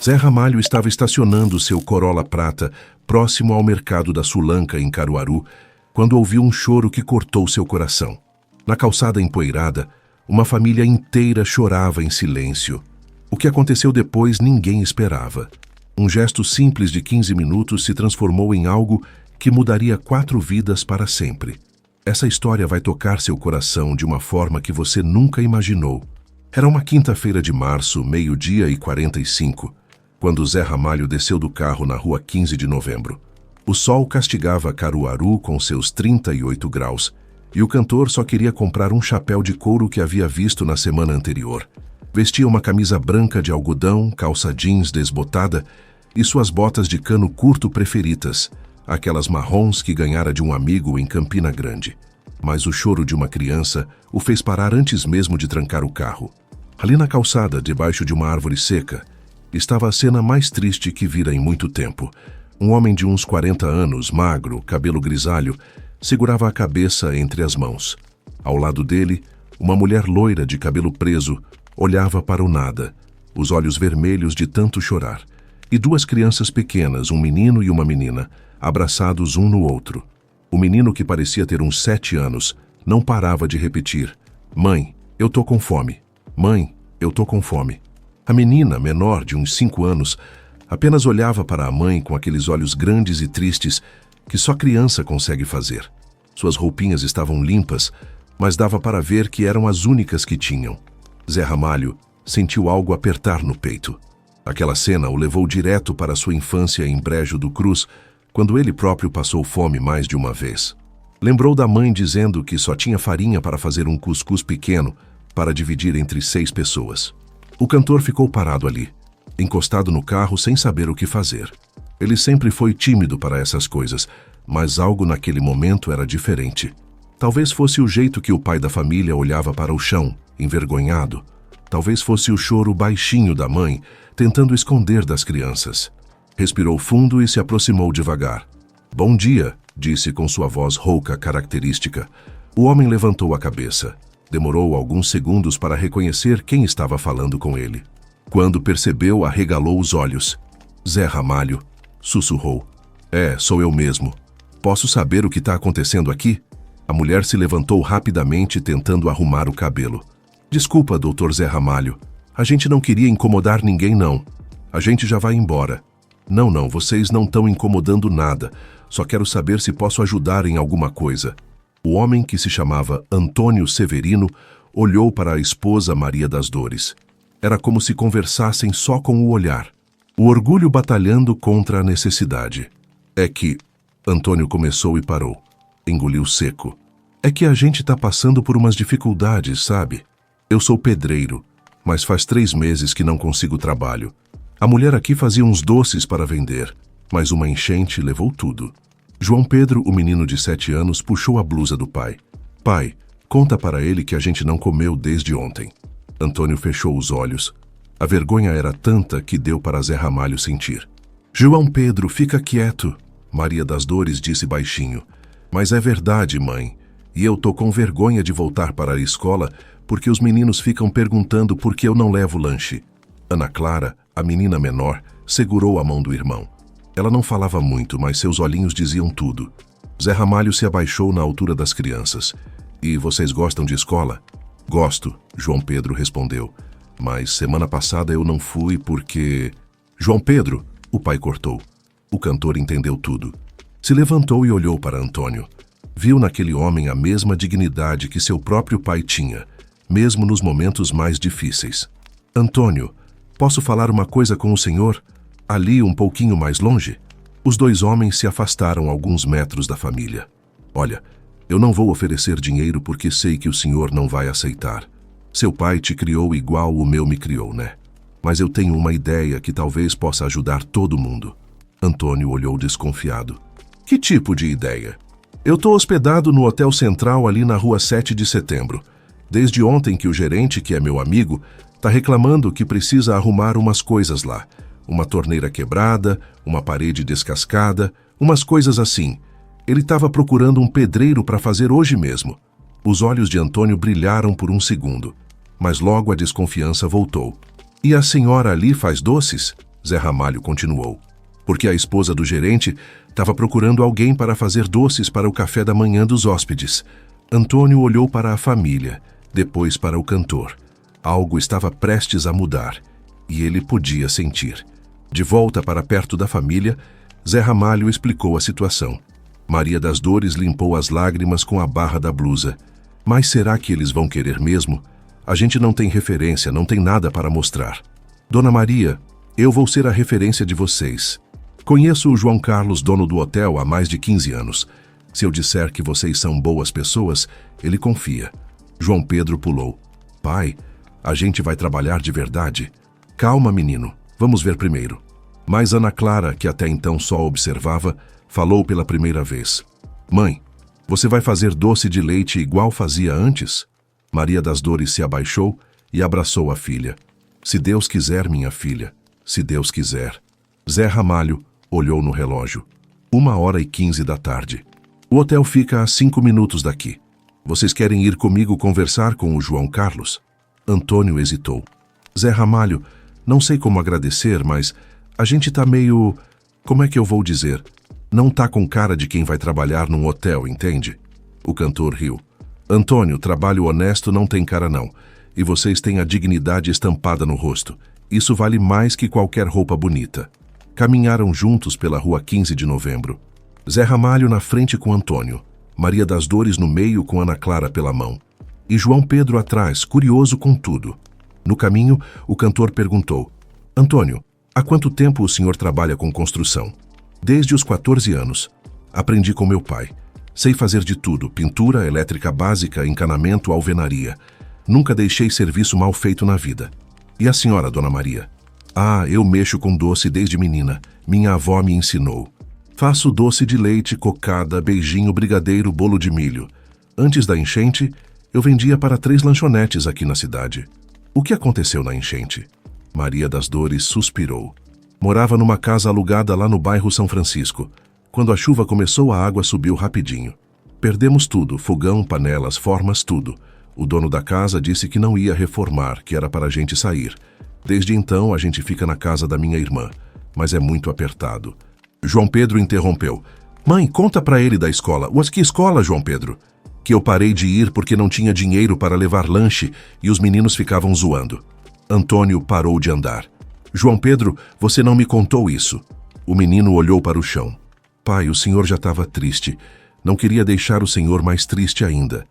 Zé Ramalho estava estacionando seu Corolla prata próximo ao mercado da Sulanca, em Caruaru, quando ouviu um choro que cortou seu coração. Na calçada empoeirada, uma família inteira chorava em silêncio. O que aconteceu depois ninguém esperava. Um gesto simples de 15 minutos se transformou em algo que mudaria 4 vidas para sempre. Essa história vai tocar seu coração de uma forma que você nunca imaginou. Era uma quinta-feira de março, 12h45, quando Zé Ramalho desceu do carro na rua 15 de novembro. O sol castigava Caruaru com seus 38 graus, e o cantor só queria comprar um chapéu de couro que havia visto na semana anterior. Vestia uma camisa branca de algodão, calça jeans desbotada e suas botas de cano curto preferidas, aquelas marrons que ganhara de um amigo em Campina Grande. Mas o choro de uma criança o fez parar antes mesmo de trancar o carro. Ali na calçada, debaixo de uma árvore seca, estava a cena mais triste que vira em muito tempo. Um homem de uns 40 anos, magro, cabelo grisalho, segurava a cabeça entre as mãos. Ao lado dele, uma mulher loira de cabelo preso olhava para o nada, os olhos vermelhos de tanto chorar, e 2 crianças pequenas, um menino e uma menina, abraçados um no outro. O menino, que parecia ter uns 7 anos, não parava de repetir: "Mãe, eu tô com fome. Mãe, eu tô com fome." A menina, menor de uns 5 anos, apenas olhava para a mãe com aqueles olhos grandes e tristes que só criança consegue fazer. Suas roupinhas estavam limpas, mas dava para ver que eram as únicas que tinham. Zé Ramalho sentiu algo apertar no peito. Aquela cena o levou direto para sua infância em Brejo do Cruz, quando ele próprio passou fome mais de uma vez. Lembrou da mãe dizendo que só tinha farinha para fazer um cuscuz pequeno para dividir entre 6 pessoas. O cantor ficou parado ali, encostado no carro sem saber o que fazer. Ele sempre foi tímido para essas coisas, mas algo naquele momento era diferente. Talvez fosse o jeito que o pai da família olhava para o chão, envergonhado. Talvez fosse o choro baixinho da mãe, tentando esconder das crianças. Respirou fundo e se aproximou devagar. "Bom dia", disse com sua voz rouca característica. O homem levantou a cabeça. Demorou alguns segundos para reconhecer quem estava falando com ele. Quando percebeu, arregalou os olhos. "Zé Ramalho", sussurrou. "É, sou eu mesmo. Posso saber o que está acontecendo aqui?" A mulher se levantou rapidamente, tentando arrumar o cabelo. "Desculpa, doutor Zé Ramalho. A gente não queria incomodar ninguém, não. A gente já vai embora." Não, vocês não estão incomodando nada. Só quero saber se posso ajudar em alguma coisa." O homem, que se chamava Antônio Severino, olhou para a esposa Maria das Dores. Era como se conversassem só com o olhar. O orgulho batalhando contra a necessidade. "É que..." Antônio começou e parou. Engoliu seco. "É que a gente está passando por umas dificuldades, sabe? Eu sou pedreiro, mas faz 3 meses que não consigo trabalho. A mulher aqui fazia uns doces para vender, mas uma enchente levou tudo." João Pedro, o menino de 7 anos, puxou a blusa do pai. "Pai, conta para ele que a gente não comeu desde ontem." Antônio fechou os olhos. A vergonha era tanta que deu para Zé Ramalho sentir. "João Pedro, fica quieto", Maria das Dores disse baixinho. "Mas é verdade, mãe. E eu tô com vergonha de voltar para a escola porque os meninos ficam perguntando por que eu não levo lanche." Ana Clara, a menina menor, segurou a mão do irmão. Ela não falava muito, mas seus olhinhos diziam tudo. Zé Ramalho se abaixou na altura das crianças. "E vocês gostam de escola?" "Gosto", João Pedro respondeu. "Mas semana passada eu não fui porque..." "João Pedro", o pai cortou. O cantor entendeu tudo. Se levantou e olhou para Antônio. Viu naquele homem a mesma dignidade que seu próprio pai tinha, mesmo nos momentos mais difíceis. "Antônio, posso falar uma coisa com o senhor? Ali, um pouquinho mais longe?" Os 2 homens se afastaram alguns metros da família. "Olha, eu não vou oferecer dinheiro porque sei que o senhor não vai aceitar. Seu pai te criou igual o meu me criou, né? Mas eu tenho uma ideia que talvez possa ajudar todo mundo." Antônio olhou desconfiado. "Que tipo de ideia?" "Eu estou hospedado no Hotel Central ali na rua 7 de setembro. Desde ontem que o gerente, que é meu amigo, está reclamando que precisa arrumar umas coisas lá. Uma torneira quebrada, uma parede descascada, umas coisas assim. Ele estava procurando um pedreiro para fazer hoje mesmo." Os olhos de Antônio brilharam por um segundo, mas logo a desconfiança voltou. "E a senhora ali faz doces?" Zé Ramalho continuou. Porque a esposa do gerente estava procurando alguém para fazer doces para o café da manhã dos hóspedes. Antônio olhou para a família, depois para o cantor. Algo estava prestes a mudar, e ele podia sentir. De volta para perto da família, Zé Ramalho explicou a situação. Maria das Dores limpou as lágrimas com a barra da blusa. Mas será que eles vão querer mesmo? A gente não tem referência, não tem nada para mostrar. Dona Maria, eu vou ser a referência de vocês. Conheço o João Carlos, dono do hotel, há mais de 15 anos. Se eu disser que vocês são boas pessoas, ele confia. João Pedro pulou. Pai, a gente vai trabalhar de verdade. Calma, menino, vamos ver primeiro. Mas Ana Clara, que até então só observava, falou pela primeira vez. Mãe, você vai fazer doce de leite igual fazia antes? Maria das Dores se abaixou e abraçou a filha. Se Deus quiser, minha filha, se Deus quiser. Zé Ramalho olhou no relógio. 1h15 da tarde. O hotel fica a 5 minutos daqui. Vocês querem ir comigo conversar com o João Carlos? Antônio hesitou. Zé Ramalho, não sei como agradecer, mas a gente tá meio... Como é que eu vou dizer? Não tá com cara de quem vai trabalhar num hotel, entende? O cantor riu. Antônio, trabalho honesto não tem cara não. E vocês têm a dignidade estampada no rosto. Isso vale mais que qualquer roupa bonita. Caminharam juntos pela rua 15 de novembro. Zé Ramalho na frente com Antônio. Maria das Dores no meio com Ana Clara pela mão. E João Pedro atrás, curioso com tudo. No caminho, o cantor perguntou. Antônio, há quanto tempo o senhor trabalha com construção? Desde os 14 anos. Aprendi com meu pai. Sei fazer de tudo, pintura, elétrica básica, encanamento, alvenaria. Nunca deixei serviço mal feito na vida. E a senhora, Dona Maria? Ah, eu mexo com doce desde menina. Minha avó me ensinou. Faço doce de leite, cocada, beijinho, brigadeiro, bolo de milho. Antes da enchente, eu vendia para 3 lanchonetes aqui na cidade. O que aconteceu na enchente? Maria das Dores suspirou. Morava numa casa alugada lá no bairro São Francisco. Quando a chuva começou, a água subiu rapidinho. Perdemos tudo, fogão, panelas, formas, tudo. O dono da casa disse que não ia reformar, que era para a gente sair. Desde então, a gente fica na casa da minha irmã, mas é muito apertado. João Pedro interrompeu. Mãe, conta para ele da escola. Mas que escola, João Pedro? Que eu parei de ir porque não tinha dinheiro para levar lanche e os meninos ficavam zoando. Antônio parou de andar. João Pedro, você não me contou isso. O menino olhou para o chão. Pai, o senhor já estava triste. Não queria deixar o senhor mais triste ainda.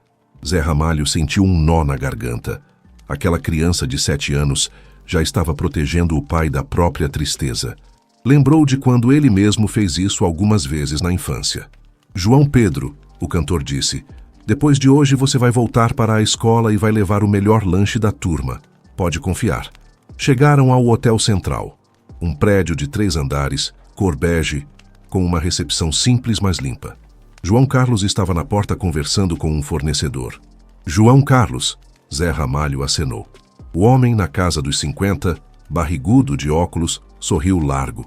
Zé Ramalho sentiu um nó na garganta. Aquela criança de 7 anos já estava protegendo o pai da própria tristeza. Lembrou de quando ele mesmo fez isso algumas vezes na infância. João Pedro, o cantor disse, depois de hoje você vai voltar para a escola e vai levar o melhor lanche da turma. Pode confiar. Chegaram ao Hotel Central. Um prédio de 3 andares, cor bege, com uma recepção simples, mas limpa. João Carlos estava na porta conversando com um fornecedor. João Carlos, Zé Ramalho acenou. O homem, na casa dos 50, barrigudo de óculos, sorriu largo.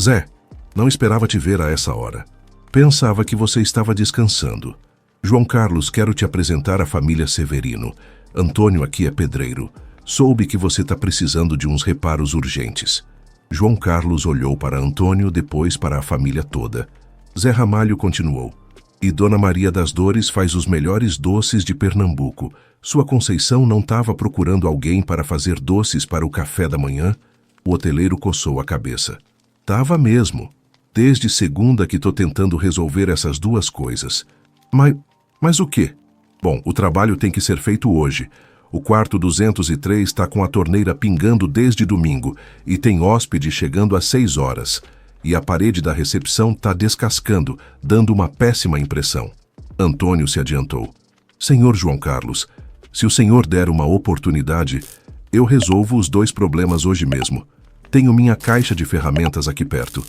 Zé, não esperava te ver a essa hora. Pensava que você estava descansando. João Carlos, quero te apresentar a família Severino. Antônio aqui é pedreiro. Soube que você está precisando de uns reparos urgentes. João Carlos olhou para Antônio, depois para a família toda. Zé Ramalho continuou. E Dona Maria das Dores faz os melhores doces de Pernambuco. Sua Conceição não estava procurando alguém para fazer doces para o café da manhã? O hoteleiro coçou a cabeça. Tava mesmo. Desde segunda que tô tentando resolver essas duas coisas. Mas o quê? Bom, o trabalho tem que ser feito hoje. O quarto 203 está com a torneira pingando desde domingo e tem hóspede chegando às 6 horas. E a parede da recepção está descascando, dando uma péssima impressão. Antônio se adiantou. Senhor João Carlos, se o senhor der uma oportunidade, eu resolvo os 2 problemas hoje mesmo. Tenho minha caixa de ferramentas aqui perto.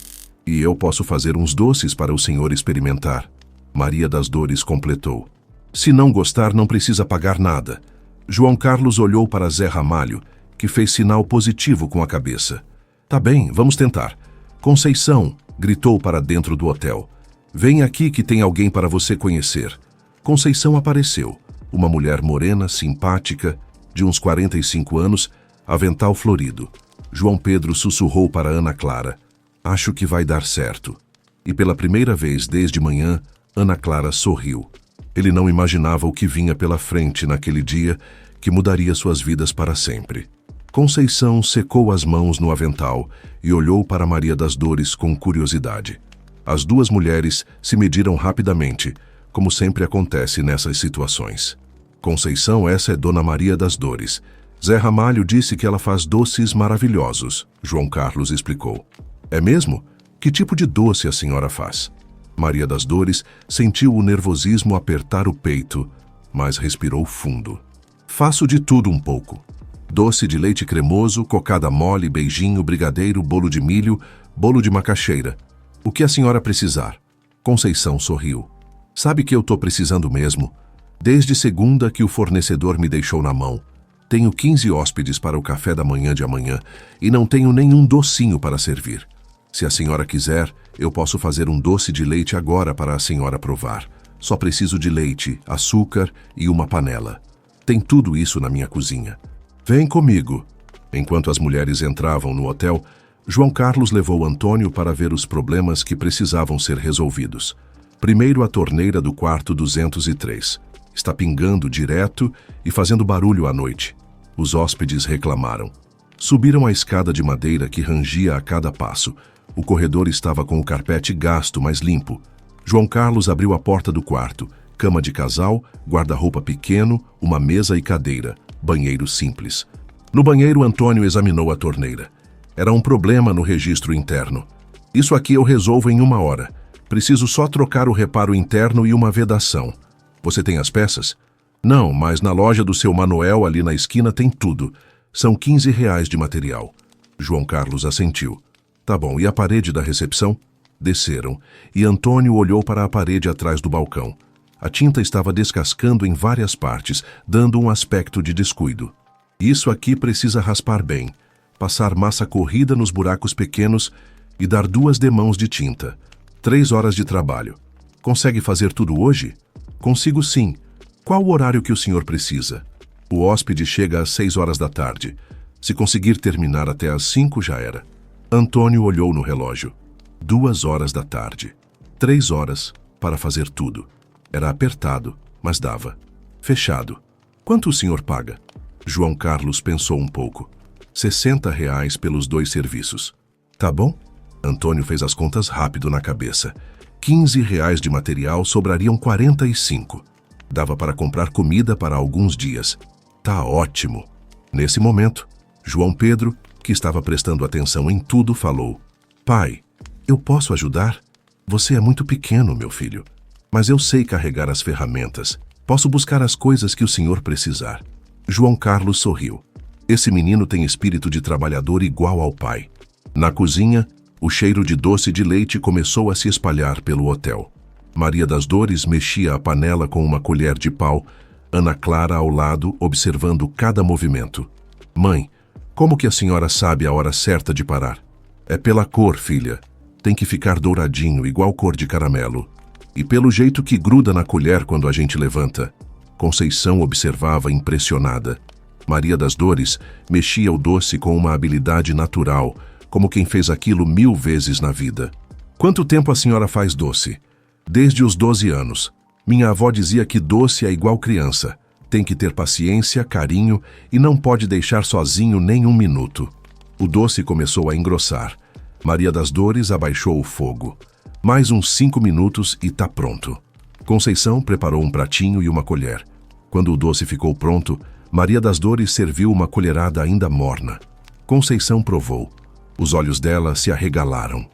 E eu posso fazer uns doces para o senhor experimentar. Maria das Dores completou. Se não gostar, não precisa pagar nada. João Carlos olhou para Zé Ramalho, que fez sinal positivo com a cabeça. Tá bem, vamos tentar. Conceição, gritou para dentro do hotel. Vem aqui que tem alguém para você conhecer. Conceição apareceu. Uma mulher morena, simpática, de uns 45 anos, avental florido. João Pedro sussurrou para Ana Clara: "Acho que vai dar certo." E pela primeira vez desde manhã, Ana Clara sorriu. Ele não imaginava o que vinha pela frente naquele dia que mudaria suas vidas para sempre. Conceição secou as mãos no avental e olhou para Maria das Dores com curiosidade. As duas mulheres se mediram rapidamente, como sempre acontece nessas situações. "Conceição, essa é Dona Maria das Dores. Zé Ramalho disse que ela faz doces maravilhosos", João Carlos explicou. "É mesmo? Que tipo de doce a senhora faz?" Maria das Dores sentiu o nervosismo apertar o peito, mas respirou fundo. "Faço de tudo um pouco. Doce de leite cremoso, cocada mole, beijinho, brigadeiro, bolo de milho, bolo de macaxeira. O que a senhora precisar." Conceição sorriu. "Sabe que eu tô precisando mesmo? Desde segunda que o fornecedor me deixou na mão. Tenho 15 hóspedes para o café da manhã de amanhã e não tenho nenhum docinho para servir. Se a senhora quiser, eu posso fazer um doce de leite agora para a senhora provar. Só preciso de leite, açúcar e uma panela. Tem tudo isso na minha cozinha. Vem comigo." Enquanto as mulheres entravam no hotel, João Carlos levou Antônio para ver os problemas que precisavam ser resolvidos. Primeiro, a torneira do quarto 203. Está pingando direto e fazendo barulho à noite. Os hóspedes reclamaram. Subiram a escada de madeira que rangia a cada passo. O corredor estava com o carpete gasto, mas limpo. João Carlos abriu a porta do quarto. Cama de casal, guarda-roupa pequeno, uma mesa e cadeira. Banheiro simples. No banheiro, Antônio examinou a torneira. Era um problema no registro interno. "Isso aqui eu resolvo em 1 hora. Preciso só trocar o reparo interno e uma vedação. Você tem as peças?" "Não, mas na loja do seu Manuel ali na esquina tem tudo. São R$ 15 de material." João Carlos assentiu. "Tá bom, e a parede da recepção?" Desceram, e Antônio olhou para a parede atrás do balcão. A tinta estava descascando em várias partes, dando um aspecto de descuido. "Isso aqui precisa raspar bem, passar massa corrida nos buracos pequenos e dar 2 demãos de tinta. 3 horas de trabalho. Consegue fazer tudo hoje?" "Consigo sim. Qual o horário que o senhor precisa?" "O hóspede chega às 6 horas da tarde. Se conseguir terminar até às 5 já era." Antônio olhou no relógio. 2 horas da tarde. 3 horas para fazer tudo. Era apertado, mas dava. "Fechado. Quanto o senhor paga?" João Carlos pensou um pouco. R$ 60 pelos 2 serviços. "Tá bom?" Antônio fez as contas rápido na cabeça. R$ 15 de material sobrariam 45. Dava para comprar comida para alguns dias. Tá ótimo. Nesse momento, João Pedro, que estava prestando atenção em tudo, falou: "Pai, eu posso ajudar? Você é muito pequeno, meu filho. Mas eu sei carregar as ferramentas. Posso buscar as coisas que o senhor precisar." João Carlos sorriu. Esse menino tem espírito de trabalhador igual ao pai. Na cozinha, o cheiro de doce de leite começou a se espalhar pelo hotel. Maria das Dores mexia a panela com uma colher de pau, Ana Clara ao lado, observando cada movimento. "Mãe, como que a senhora sabe a hora certa de parar?" "É pela cor, filha. Tem que ficar douradinho, igual cor de caramelo. E pelo jeito que gruda na colher quando a gente levanta." Conceição observava impressionada. Maria das Dores mexia o doce com uma habilidade natural, como quem fez aquilo 1000 vezes na vida. "Quanto tempo a senhora faz doce?" "Desde os 12 anos. Minha avó dizia que doce é igual criança. Tem que ter paciência, carinho e não pode deixar sozinho nem 1 minuto." O doce começou a engrossar. Maria das Dores abaixou o fogo. "Mais uns 5 minutos e tá pronto." Conceição preparou um pratinho e uma colher. Quando o doce ficou pronto, Maria das Dores serviu uma colherada ainda morna. Conceição provou. Os olhos dela se arregalaram.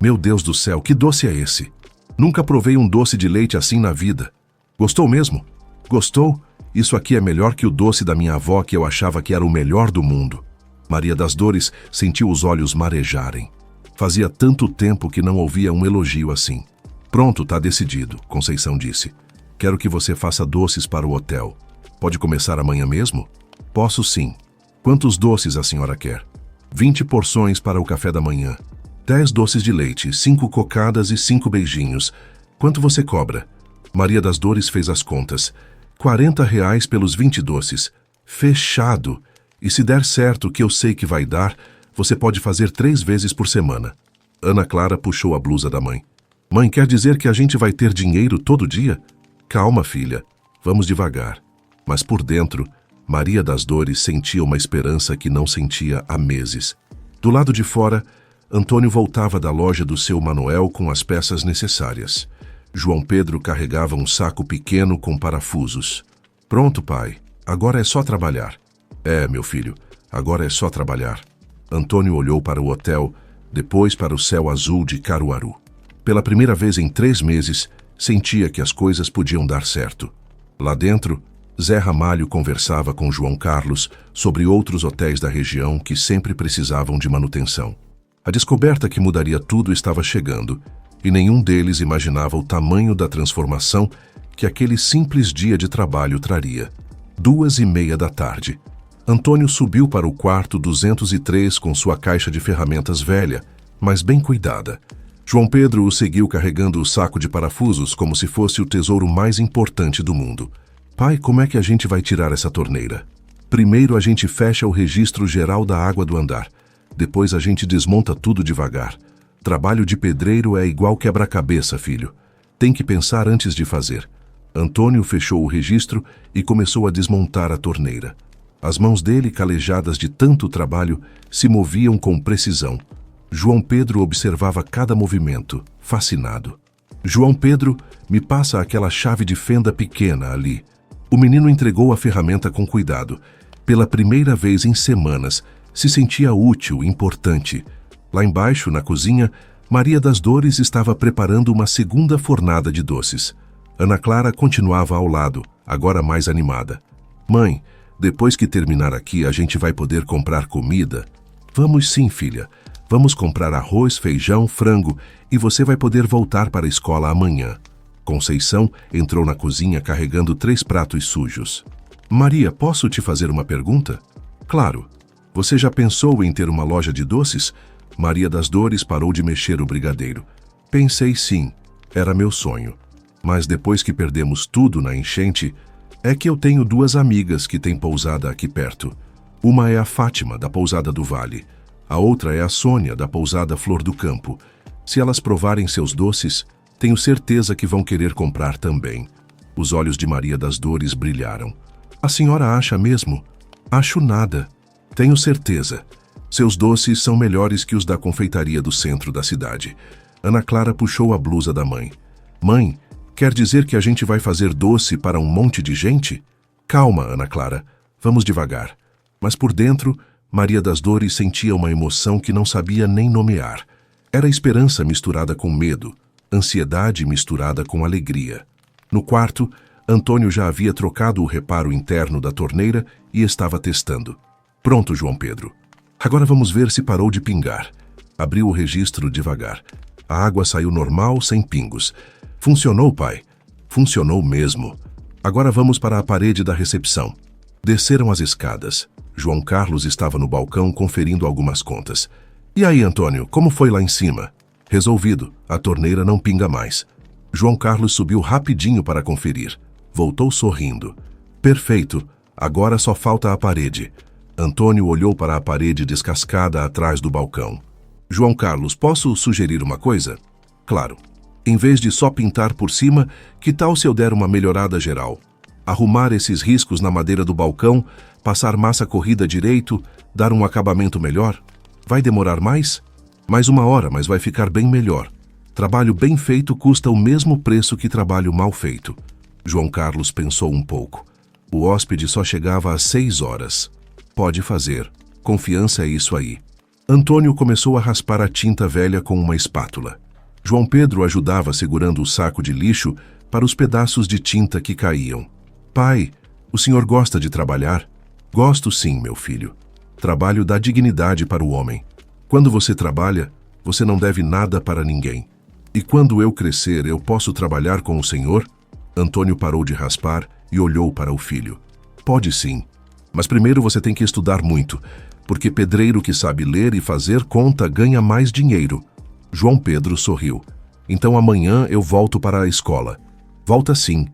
"Meu Deus do céu, que doce é esse? Nunca provei um doce de leite assim na vida." "Gostou mesmo?" "Gostou? Isso aqui é melhor que o doce da minha avó, que eu achava que era o melhor do mundo." Maria das Dores sentiu os olhos marejarem. Fazia tanto tempo que não ouvia um elogio assim. "Pronto, tá decidido", Conceição disse. "Quero que você faça doces para o hotel. Pode começar amanhã mesmo?" "Posso sim." "Quantos doces a senhora quer?" 20 porções para o café da manhã. 10 doces de leite, 5 cocadas e 5 beijinhos. Quanto você cobra?" Maria das Dores fez as contas. R$ 40 pelos 20 doces. "Fechado. E se der certo, que eu sei que vai dar, Você pode fazer 3 vezes por semana. Ana Clara puxou a blusa da mãe. Mãe, quer dizer que a gente vai ter dinheiro todo dia? Calma, filha. Vamos devagar. Mas por dentro, Maria das Dores sentia uma esperança que não sentia há meses. Do lado de fora, Antônio voltava da loja do seu Manuel com as peças necessárias. João Pedro carregava um saco pequeno com parafusos. Pronto, pai. Agora é só trabalhar. É, meu filho, agora é só trabalhar. Antônio olhou para o hotel, depois para o céu azul de Caruaru. Pela primeira vez em 3 meses, sentia que as coisas podiam dar certo. Lá dentro, Zé Ramalho conversava com João Carlos sobre outros hotéis da região que sempre precisavam de manutenção. A descoberta que mudaria tudo estava chegando, e nenhum deles imaginava o tamanho da transformação que aquele simples dia de trabalho traria. 2:30 da tarde. Antônio subiu para o quarto 203 com sua caixa de ferramentas velha, mas bem cuidada. João Pedro o seguiu carregando o saco de parafusos como se fosse o tesouro mais importante do mundo. Pai, como é que a gente vai tirar essa torneira? Primeiro a gente fecha o registro geral da água do andar. Depois a gente desmonta tudo devagar. Trabalho de pedreiro é igual quebra-cabeça, filho. Tem que pensar antes de fazer. Antônio fechou o registro e começou a desmontar a torneira. As mãos dele, calejadas de tanto trabalho, se moviam com precisão. João Pedro observava cada movimento, fascinado. João Pedro, me passa aquela chave de fenda pequena ali. O menino entregou a ferramenta com cuidado. Pela primeira vez em semanas, se sentia útil, importante. Lá embaixo, na cozinha, Maria das Dores estava preparando uma segunda fornada de doces. Ana Clara continuava ao lado, agora mais animada. Mãe, depois que terminar aqui, a gente vai poder comprar comida? Vamos sim, filha. Vamos comprar arroz, feijão, frango e você vai poder voltar para a escola amanhã. Conceição entrou na cozinha carregando 3 pratos sujos. Maria, posso te fazer uma pergunta? Claro. Você já pensou em ter uma loja de doces? Maria das Dores parou de mexer o brigadeiro. Pensei sim, era meu sonho. Mas depois que perdemos tudo na enchente, é que eu tenho 2 amigas que têm pousada aqui perto. Uma é a Fátima, da pousada do Vale. A outra é a Sônia, da pousada Flor do Campo. Se elas provarem seus doces, tenho certeza que vão querer comprar também. Os olhos de Maria das Dores brilharam. A senhora acha mesmo? Acho nada. Tenho certeza. Seus doces são melhores que os da confeitaria do centro da cidade. Ana Clara puxou a blusa da mãe. Mãe, quer dizer que a gente vai fazer doce para um monte de gente? Calma, Ana Clara. Vamos devagar. Mas por dentro, Maria das Dores sentia uma emoção que não sabia nem nomear. Era esperança misturada com medo, ansiedade misturada com alegria. No quarto, Antônio já havia trocado o reparo interno da torneira e estava testando. Pronto, João Pedro. Agora vamos ver se parou de pingar. Abriu o registro devagar. A água saiu normal, sem pingos. Funcionou, pai. Funcionou mesmo. Agora vamos para a parede da recepção. Desceram as escadas. João Carlos estava no balcão conferindo algumas contas. E aí, Antônio, como foi lá em cima? Resolvido. A torneira não pinga mais. João Carlos subiu rapidinho para conferir. Voltou sorrindo. Perfeito. Agora só falta a parede. Antônio olhou para a parede descascada atrás do balcão. João Carlos, posso sugerir uma coisa? Claro. Em vez de só pintar por cima, que tal se eu der uma melhorada geral? Arrumar esses riscos na madeira do balcão, passar massa corrida direito, dar um acabamento melhor? Vai demorar mais? Mais 1 hora, mas vai ficar bem melhor. Trabalho bem feito custa o mesmo preço que trabalho mal feito. João Carlos pensou um pouco. O hóspede só chegava às 6 horas. Pode fazer. Confiança é isso aí. Antônio começou a raspar a tinta velha com uma espátula. João Pedro ajudava segurando o saco de lixo para os pedaços de tinta que caíam. Pai, o senhor gosta de trabalhar? Gosto sim, meu filho. Trabalho dá dignidade para o homem. Quando você trabalha, você não deve nada para ninguém. E quando eu crescer, eu posso trabalhar com o senhor? Antônio parou de raspar e olhou para o filho. Pode sim. Mas primeiro você tem que estudar muito, porque pedreiro que sabe ler e fazer conta ganha mais dinheiro. João Pedro sorriu. Então amanhã eu volto para a escola. Volta sim,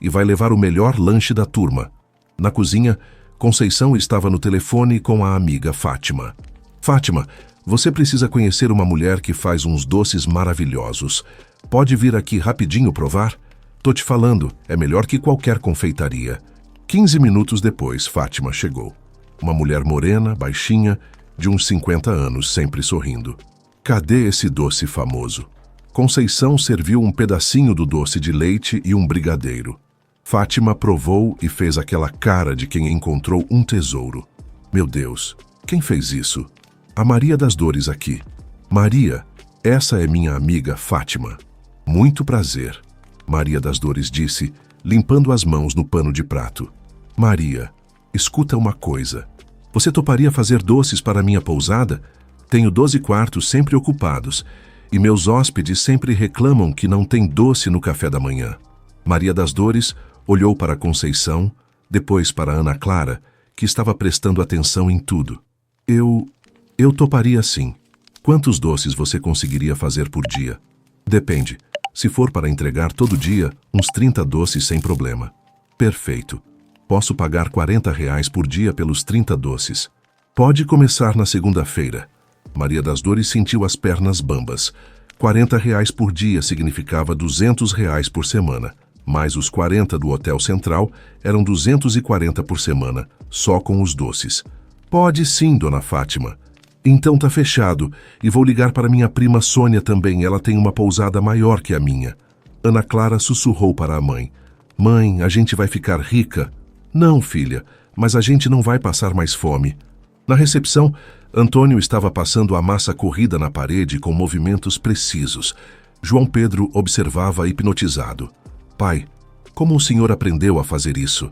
e vai levar o melhor lanche da turma. Na cozinha, Conceição estava no telefone com a amiga Fátima. Fátima, você precisa conhecer uma mulher que faz uns doces maravilhosos. Pode vir aqui rapidinho provar? Tô te falando, é melhor que qualquer confeitaria. 15 minutos depois, Fátima chegou. Uma mulher morena, baixinha, de uns 50 anos, sempre sorrindo. Cadê esse doce famoso? Conceição serviu um pedacinho do doce de leite e um brigadeiro. Fátima provou e fez aquela cara de quem encontrou um tesouro. Meu Deus, quem fez isso? A Maria das Dores aqui. Maria, essa é minha amiga Fátima. Muito prazer, Maria das Dores disse, limpando as mãos no pano de prato. Maria, escuta uma coisa. Você toparia fazer doces para minha pousada? Tenho 12 quartos sempre ocupados e meus hóspedes sempre reclamam que não tem doce no café da manhã. Maria das Dores olhou para Conceição, depois para Ana Clara, que estava prestando atenção em tudo. Eu toparia sim. Quantos doces você conseguiria fazer por dia? Depende. Se for para entregar todo dia, uns 30 doces sem problema. Perfeito. Posso pagar R$ 40 por dia pelos 30 doces. Pode começar na segunda-feira. Maria das Dores sentiu as pernas bambas. R$ 40 por dia significava R$ 200 por semana, mais os 40 do Hotel Central eram 240 por semana, só com os doces. Pode sim, dona Fátima. Então tá fechado, e vou ligar para minha prima Sônia também, ela tem uma pousada maior que a minha. Ana Clara sussurrou para a mãe. Mãe, a gente vai ficar rica? Não, filha, mas a gente não vai passar mais fome. Na recepção, Antônio estava passando a massa corrida na parede com movimentos precisos. João Pedro observava hipnotizado. Pai, como o senhor aprendeu a fazer isso?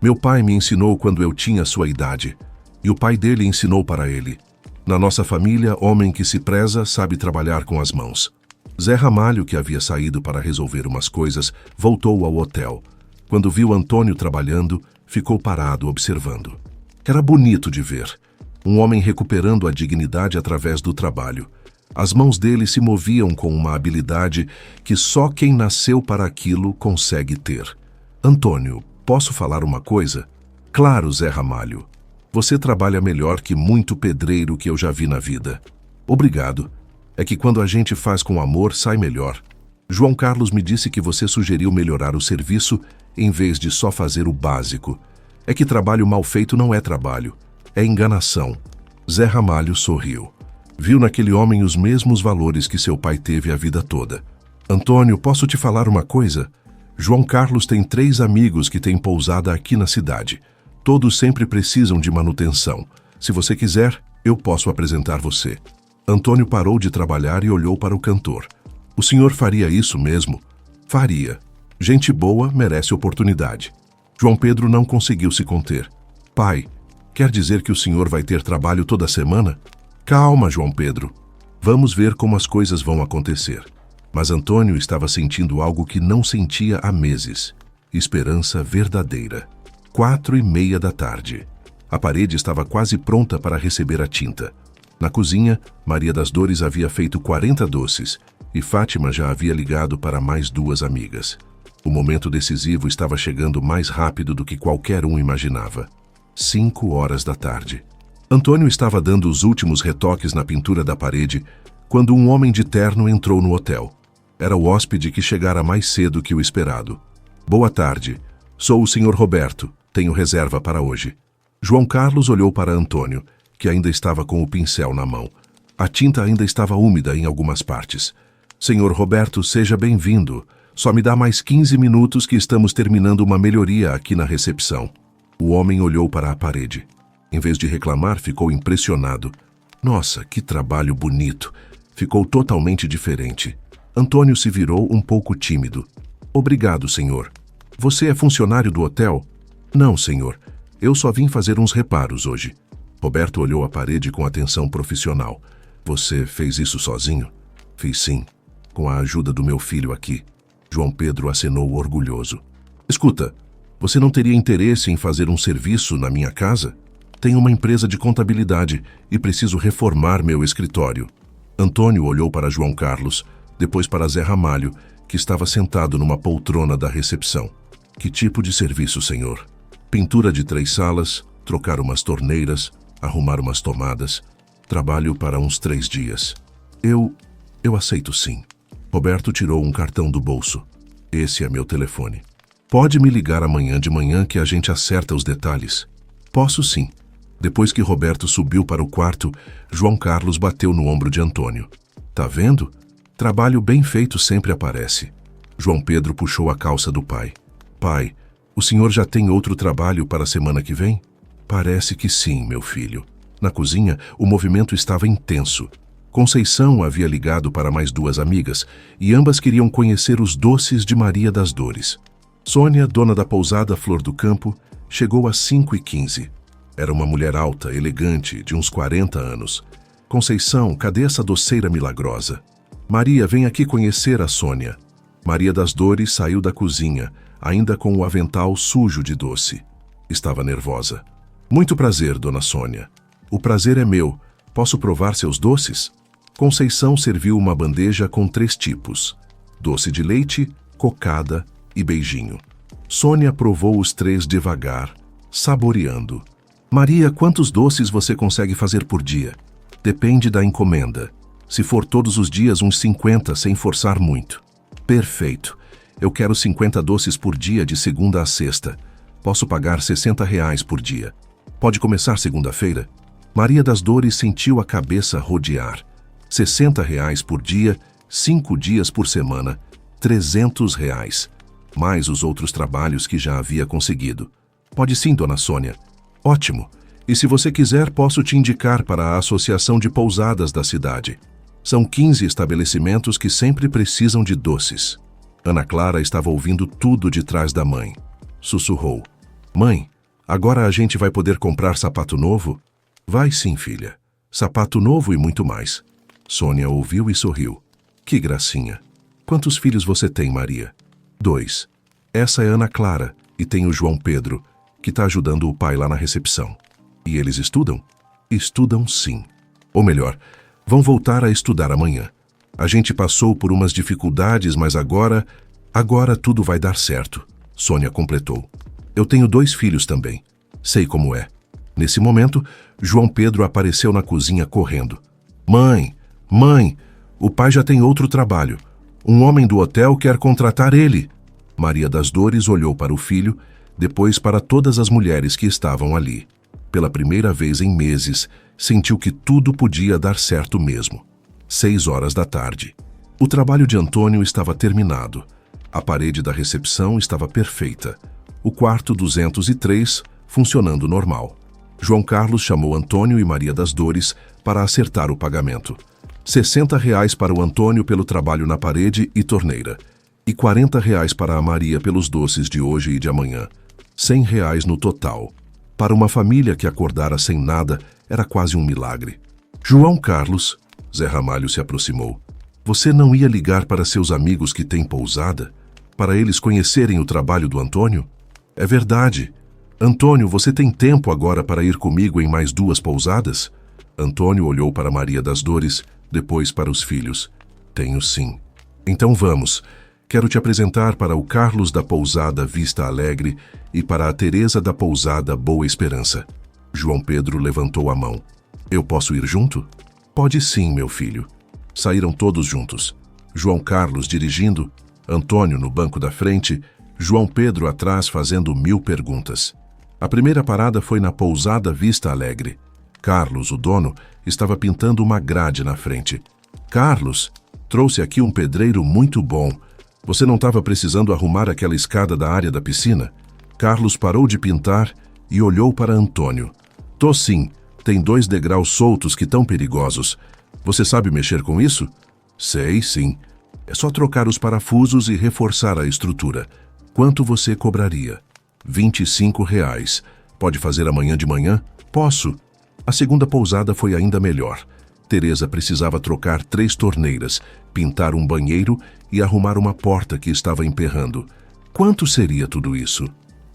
Meu pai me ensinou quando eu tinha sua idade, e o pai dele ensinou para ele. Na nossa família, homem que se preza sabe trabalhar com as mãos. Zé Ramalho, que havia saído para resolver umas coisas, voltou ao hotel. Quando viu Antônio trabalhando, ficou parado observando. Era bonito de ver. Um homem recuperando a dignidade através do trabalho. As mãos dele se moviam com uma habilidade que só quem nasceu para aquilo consegue ter. Antônio, posso falar uma coisa? Claro, Zé Ramalho. Você trabalha melhor que muito pedreiro que eu já vi na vida. Obrigado. É que quando a gente faz com amor, sai melhor. João Carlos me disse que você sugeriu melhorar o serviço em vez de só fazer o básico. É que trabalho mal feito não é trabalho. É enganação. Zé Ramalho sorriu. Viu naquele homem os mesmos valores que seu pai teve a vida toda. Antônio, posso te falar uma coisa? João Carlos tem 3 amigos que têm pousada aqui na cidade. Todos sempre precisam de manutenção. Se você quiser, eu posso apresentar você. Antônio parou de trabalhar e olhou para o cantor. O senhor faria isso mesmo? Faria. Gente boa merece oportunidade. João Pedro não conseguiu se conter. Pai, quer dizer que o senhor vai ter trabalho toda semana? Calma, João Pedro. Vamos ver como as coisas vão acontecer. Mas Antônio estava sentindo algo que não sentia há meses. Esperança verdadeira. 4:30 da tarde. A parede estava quase pronta para receber a tinta. Na cozinha, Maria das Dores havia feito 40 doces e Fátima já havia ligado para mais 2 amigas. O momento decisivo estava chegando mais rápido do que qualquer um imaginava. 5 horas da tarde. Antônio estava dando os últimos retoques na pintura da parede quando um homem de terno entrou no hotel. Era o hóspede que chegara mais cedo que o esperado. Boa tarde. Sou o Sr. Roberto. Tenho reserva para hoje. João Carlos olhou para Antônio, que ainda estava com o pincel na mão. A tinta ainda estava úmida em algumas partes. Senhor Roberto, seja bem-vindo. Só me dá mais 15 minutos que estamos terminando uma melhoria aqui na recepção. O homem olhou para a parede. Em vez de reclamar, ficou impressionado. Nossa, que trabalho bonito. Ficou totalmente diferente. Antônio se virou um pouco tímido. Obrigado, senhor. Você é funcionário do hotel? Não, senhor. Eu só vim fazer uns reparos hoje. Roberto olhou a parede com atenção profissional. Você fez isso sozinho? Fiz sim, com a ajuda do meu filho aqui. João Pedro acenou orgulhoso. Escuta, você não teria interesse em fazer um serviço na minha casa? Tenho uma empresa de contabilidade e preciso reformar meu escritório. Antônio olhou para João Carlos, depois para Zé Ramalho, que estava sentado numa poltrona da recepção. Que tipo de serviço, senhor? Pintura de 3 salas, trocar umas torneiras, arrumar umas tomadas. Trabalho para uns 3 dias. Eu aceito sim. Roberto tirou um cartão do bolso. Esse é meu telefone. Pode me ligar amanhã de manhã que a gente acerta os detalhes. Posso sim. Depois que Roberto subiu para o quarto, João Carlos bateu no ombro de Antônio. Tá vendo? Trabalho bem feito sempre aparece. João Pedro puxou a calça do pai. Pai, o senhor já tem outro trabalho para a semana que vem? Parece que sim, meu filho. Na cozinha, o movimento estava intenso. Conceição havia ligado para mais 2 amigas e ambas queriam conhecer os doces de Maria das Dores. Sônia, dona da pousada Flor do Campo, chegou às 5h15. Era uma mulher alta, elegante, de uns 40 anos. Conceição, cadê essa doceira milagrosa? Maria, vem aqui conhecer a Sônia. Maria das Dores saiu da cozinha, ainda com o avental sujo de doce. Estava nervosa. Muito prazer, dona Sônia. O prazer é meu. Posso provar seus doces? Conceição serviu uma bandeja com 3 tipos: doce de leite, cocada e beijinho. Sônia provou os 3 devagar, saboreando. Maria, quantos doces você consegue fazer por dia? Depende da encomenda. Se for todos os dias, uns 50, sem forçar muito. Perfeito. Eu quero 50 doces por dia de segunda a sexta. Posso pagar R$60 por dia. Pode começar segunda-feira? Maria das Dores sentiu a cabeça rodear. R$60 por dia, 5 dias por semana, R$300, mais os outros trabalhos que já havia conseguido. Pode sim, dona Sônia. Ótimo. E se você quiser, posso te indicar para a Associação de Pousadas da cidade. São 15 estabelecimentos que sempre precisam de doces. Ana Clara estava ouvindo tudo de trás da mãe. Sussurrou. Mãe, agora a gente vai poder comprar sapato novo? Vai sim, filha. Sapato novo e muito mais. Sônia ouviu e sorriu. Que gracinha. Quantos filhos você tem, Maria? 2. Essa é Ana Clara e tem o João Pedro, que está ajudando o pai lá na recepção. E eles estudam? Estudam sim. Ou melhor, vão voltar a estudar amanhã. A gente passou por umas dificuldades, mas agora tudo vai dar certo. Sônia completou. Eu tenho 2 filhos também. Sei como é. Nesse momento, João Pedro apareceu na cozinha correndo. Mãe, o pai já tem outro trabalho. Um homem do hotel quer contratar ele. Maria das Dores olhou para o filho, depois para todas as mulheres que estavam ali. Pela primeira vez em meses, sentiu que tudo podia dar certo mesmo. 6h da tarde. O trabalho de Antônio estava terminado. A parede da recepção estava perfeita. O quarto 203 funcionando normal. João Carlos chamou Antônio e Maria das Dores para acertar o pagamento. R$60 para o Antônio pelo trabalho na parede e torneira. E R$40 para a Maria pelos doces de hoje e de amanhã. R$100 no total. Para uma família que acordara sem nada, era quase um milagre. João Carlos, Zé Ramalho se aproximou. Você não ia ligar para seus amigos que têm pousada? Para eles conhecerem o trabalho do Antônio? É verdade. Antônio, você tem tempo agora para ir comigo em mais 2 pousadas? Antônio olhou para Maria das Dores, depois para os filhos. Tenho sim. Então vamos. Quero te apresentar para o Carlos da pousada Vista Alegre e para a Teresa da pousada Boa Esperança. João Pedro levantou a mão. Eu posso ir junto? Pode sim, meu filho. Saíram todos juntos. João Carlos dirigindo, Antônio no banco da frente, João Pedro atrás fazendo 1000 perguntas. A primeira parada foi na pousada Vista Alegre. Carlos, o dono, estava pintando uma grade na frente. Carlos, trouxe aqui um pedreiro muito bom. Você não estava precisando arrumar aquela escada da área da piscina? Carlos parou de pintar e olhou para Antônio. Tô sim, tem 2 degraus soltos que tão perigosos. Você sabe mexer com isso? Sei, sim. É só trocar os parafusos e reforçar a estrutura. Quanto você cobraria? R$25. Pode fazer amanhã de manhã? Posso. A segunda pousada foi ainda melhor. Teresa precisava trocar 3 torneiras, pintar um banheiro e arrumar uma porta que estava emperrando. Quanto seria tudo isso?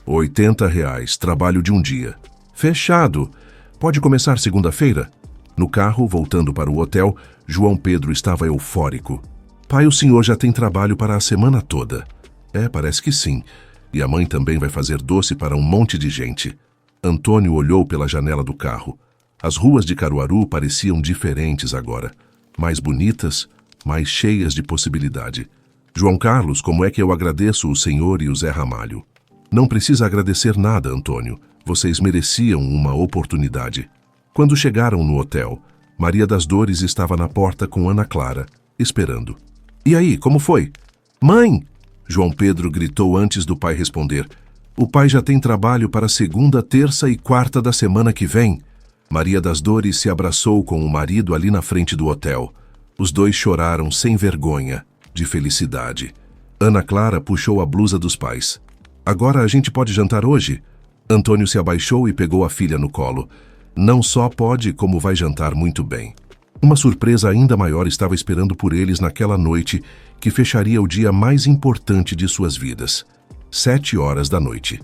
R$80, trabalho de um dia. Fechado. Pode começar segunda-feira? No carro, voltando para o hotel, João Pedro estava eufórico. Pai, o senhor já tem trabalho para a semana toda. Parece que sim. E a mãe também vai fazer doce para um monte de gente. Antônio olhou pela janela do carro. As ruas de Caruaru pareciam diferentes agora, mais bonitas, mais cheias de possibilidade. João Carlos, como é que eu agradeço o senhor e o Zé Ramalho? Não precisa agradecer nada, Antônio. Vocês mereciam uma oportunidade. Quando chegaram no hotel, Maria das Dores estava na porta com Ana Clara, esperando. E aí, como foi? Mãe! João Pedro gritou antes do pai responder. O pai já tem trabalho para segunda, terça e quarta da semana que vem. Maria das Dores se abraçou com o marido ali na frente do hotel. Os dois choraram sem vergonha, de felicidade. Ana Clara puxou a blusa dos pais. Agora a gente pode jantar hoje? Antônio se abaixou e pegou a filha no colo. Não só pode, como vai jantar muito bem. Uma surpresa ainda maior estava esperando por eles naquela noite que fecharia o dia mais importante de suas vidas. 7 horas da noite.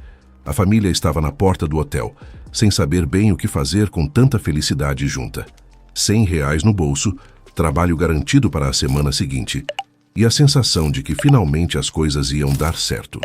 A família estava na porta do hotel, sem saber bem o que fazer com tanta felicidade junta. R$ 100 no bolso, trabalho garantido para a semana seguinte, e a sensação de que finalmente as coisas iam dar certo.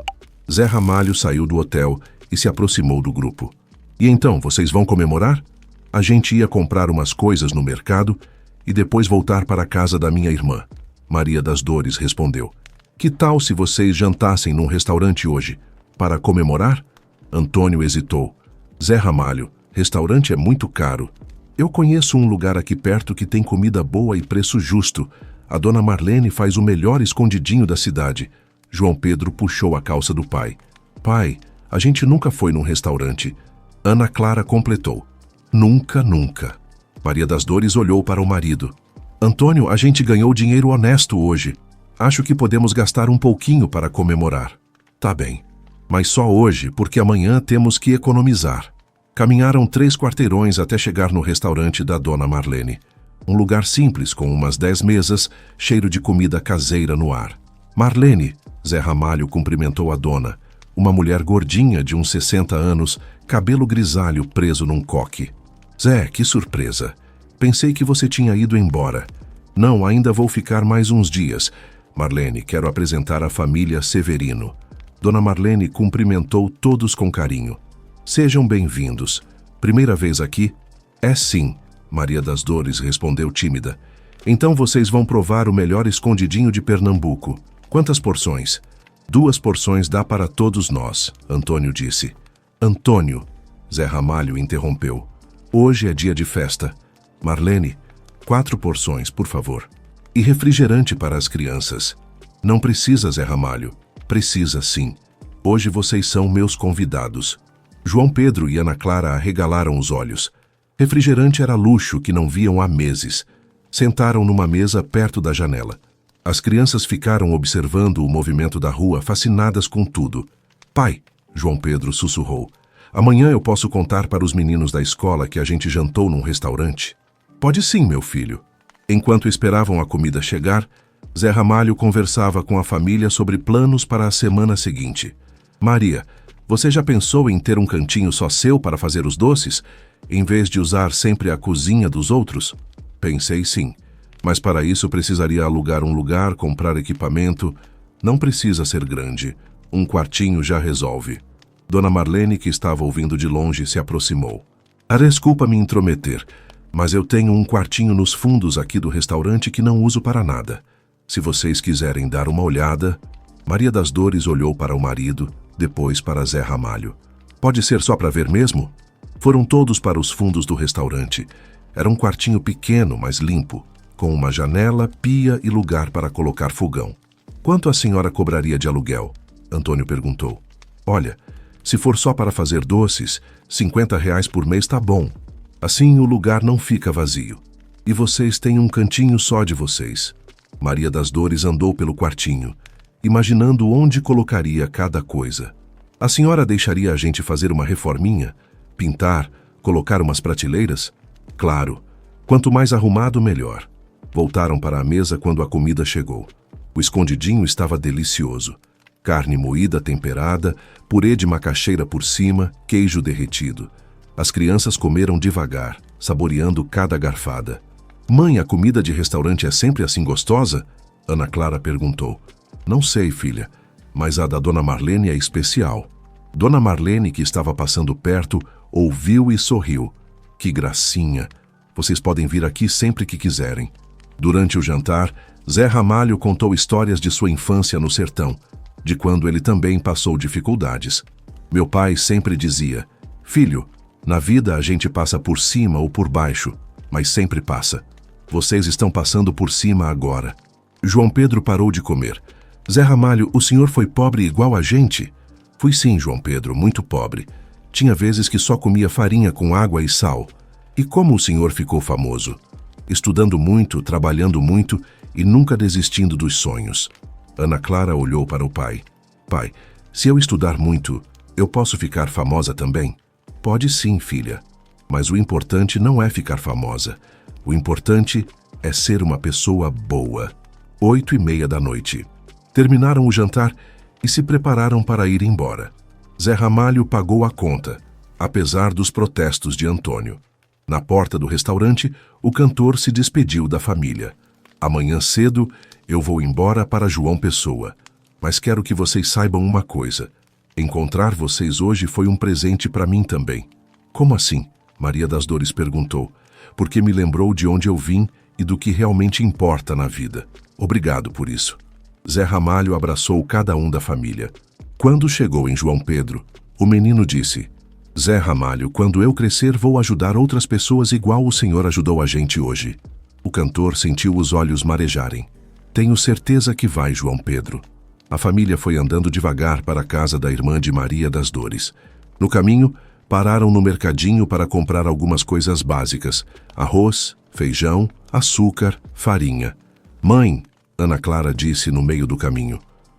Zé Ramalho saiu do hotel e se aproximou do grupo. E então, vocês vão comemorar? A gente ia comprar umas coisas no mercado e depois voltar para a casa da minha irmã. Maria das Dores respondeu. Que tal se vocês jantassem num restaurante hoje? Para comemorar? Antônio hesitou. Zé Ramalho, restaurante é muito caro. Eu conheço um lugar aqui perto que tem comida boa e preço justo. A dona Marlene faz o melhor escondidinho da cidade. João Pedro puxou a calça do pai. Pai, a gente nunca foi num restaurante. Ana Clara completou. Nunca, nunca. Maria das Dores olhou para o marido. Antônio, a gente ganhou dinheiro honesto hoje. Acho que podemos gastar um pouquinho para comemorar. Tá bem. Mas só hoje, porque amanhã temos que economizar. Caminharam 3 quarteirões até chegar no restaurante da dona Marlene. Um lugar simples, com umas 10 mesas, cheiro de comida caseira no ar. Marlene, Zé Ramalho cumprimentou a dona. Uma mulher gordinha de uns 60 anos, cabelo grisalho preso num coque. Zé, que surpresa. Pensei que você tinha ido embora. Não, ainda vou ficar mais uns dias. Marlene, quero apresentar a família Severino. Dona Marlene cumprimentou todos com carinho. Sejam bem-vindos. Primeira vez aqui? É sim, Maria das Dores respondeu tímida. Então vocês vão provar o melhor escondidinho de Pernambuco. Quantas porções? 2 porções dá para todos nós, Antônio disse. Antônio, Zé Ramalho interrompeu. Hoje é dia de festa. Marlene, 4 porções, por favor. E refrigerante para as crianças. Não precisa, Zé Ramalho. Precisa sim. Hoje vocês são meus convidados. João Pedro e Ana Clara arregalaram os olhos. Refrigerante era luxo que não viam há meses. Sentaram numa mesa perto da janela. As crianças ficaram observando o movimento da rua, fascinadas com tudo. Pai, João Pedro sussurrou, amanhã eu posso contar para os meninos da escola que a gente jantou num restaurante? Pode sim, meu filho. Enquanto esperavam a comida chegar, Zé Ramalho conversava com a família sobre planos para a semana seguinte. Maria, você já pensou em ter um cantinho só seu para fazer os doces, em vez de usar sempre a cozinha dos outros? Pensei sim, mas para isso precisaria alugar um lugar, comprar equipamento. Não precisa ser grande, um quartinho já resolve. Dona Marlene, que estava ouvindo de longe, se aproximou. Desculpa me intrometer, mas eu tenho um quartinho nos fundos aqui do restaurante que não uso para nada. Se vocês quiserem dar uma olhada... Maria das Dores olhou para o marido, depois para Zé Ramalho. Pode ser só para ver mesmo? Foram todos para os fundos do restaurante. Era um quartinho pequeno, mas limpo, com uma janela, pia e lugar para colocar fogão. Quanto a senhora cobraria de aluguel? Antônio perguntou. Olha, se for só para fazer doces, R$ 50 por mês tá bom. Assim o lugar não fica vazio. E vocês têm um cantinho só de vocês. Maria das Dores andou pelo quartinho, imaginando onde colocaria cada coisa. A senhora deixaria a gente fazer uma reforminha? Pintar? Colocar umas prateleiras? Claro. Quanto mais arrumado, melhor. Voltaram para a mesa quando a comida chegou. O escondidinho estava delicioso. Carne moída temperada, purê de macaxeira por cima, queijo derretido. As crianças comeram devagar, saboreando cada garfada. Mãe, a comida de restaurante é sempre assim gostosa? Ana Clara perguntou. Não sei, filha, mas a da Dona Marlene é especial. Dona Marlene, que estava passando perto, ouviu e sorriu. Que gracinha! Vocês podem vir aqui sempre que quiserem. Durante o jantar, Zé Ramalho contou histórias de sua infância no sertão, de quando ele também passou dificuldades. Meu pai sempre dizia: filho, na vida a gente passa por cima ou por baixo, mas sempre passa. Vocês estão passando por cima agora. João Pedro parou de comer. Zé Ramalho, o senhor foi pobre igual a gente? Fui sim, João Pedro, muito pobre. Tinha vezes que só comia farinha com água e sal. E como o senhor ficou famoso? Estudando muito, trabalhando muito e nunca desistindo dos sonhos. Ana Clara olhou para o pai. Pai, se eu estudar muito, eu posso ficar famosa também? Pode sim, filha. Mas o importante não é ficar famosa. O importante é ser uma pessoa boa. 8h30 da noite. Terminaram o jantar e se prepararam para ir embora. Zé Ramalho pagou a conta, apesar dos protestos de Antônio. Na porta do restaurante, o cantor se despediu da família. Amanhã cedo, eu vou embora para João Pessoa. Mas quero que vocês saibam uma coisa. Encontrar vocês hoje foi um presente para mim também. Como assim? Maria das Dores perguntou. Porque me lembrou de onde eu vim e do que realmente importa na vida. Obrigado por isso. Zé Ramalho abraçou cada um da família. Quando chegou em João Pedro, o menino disse: Zé Ramalho, quando eu crescer vou ajudar outras pessoas igual o senhor ajudou a gente hoje. O cantor sentiu os olhos marejarem. Tenho certeza que vai, João Pedro. A família foi andando devagar para a casa da irmã de Maria das Dores. No caminho, pararam no mercadinho para comprar algumas coisas básicas: arroz, feijão, açúcar, farinha. Mãe, Ana Clara disse no meio do caminho,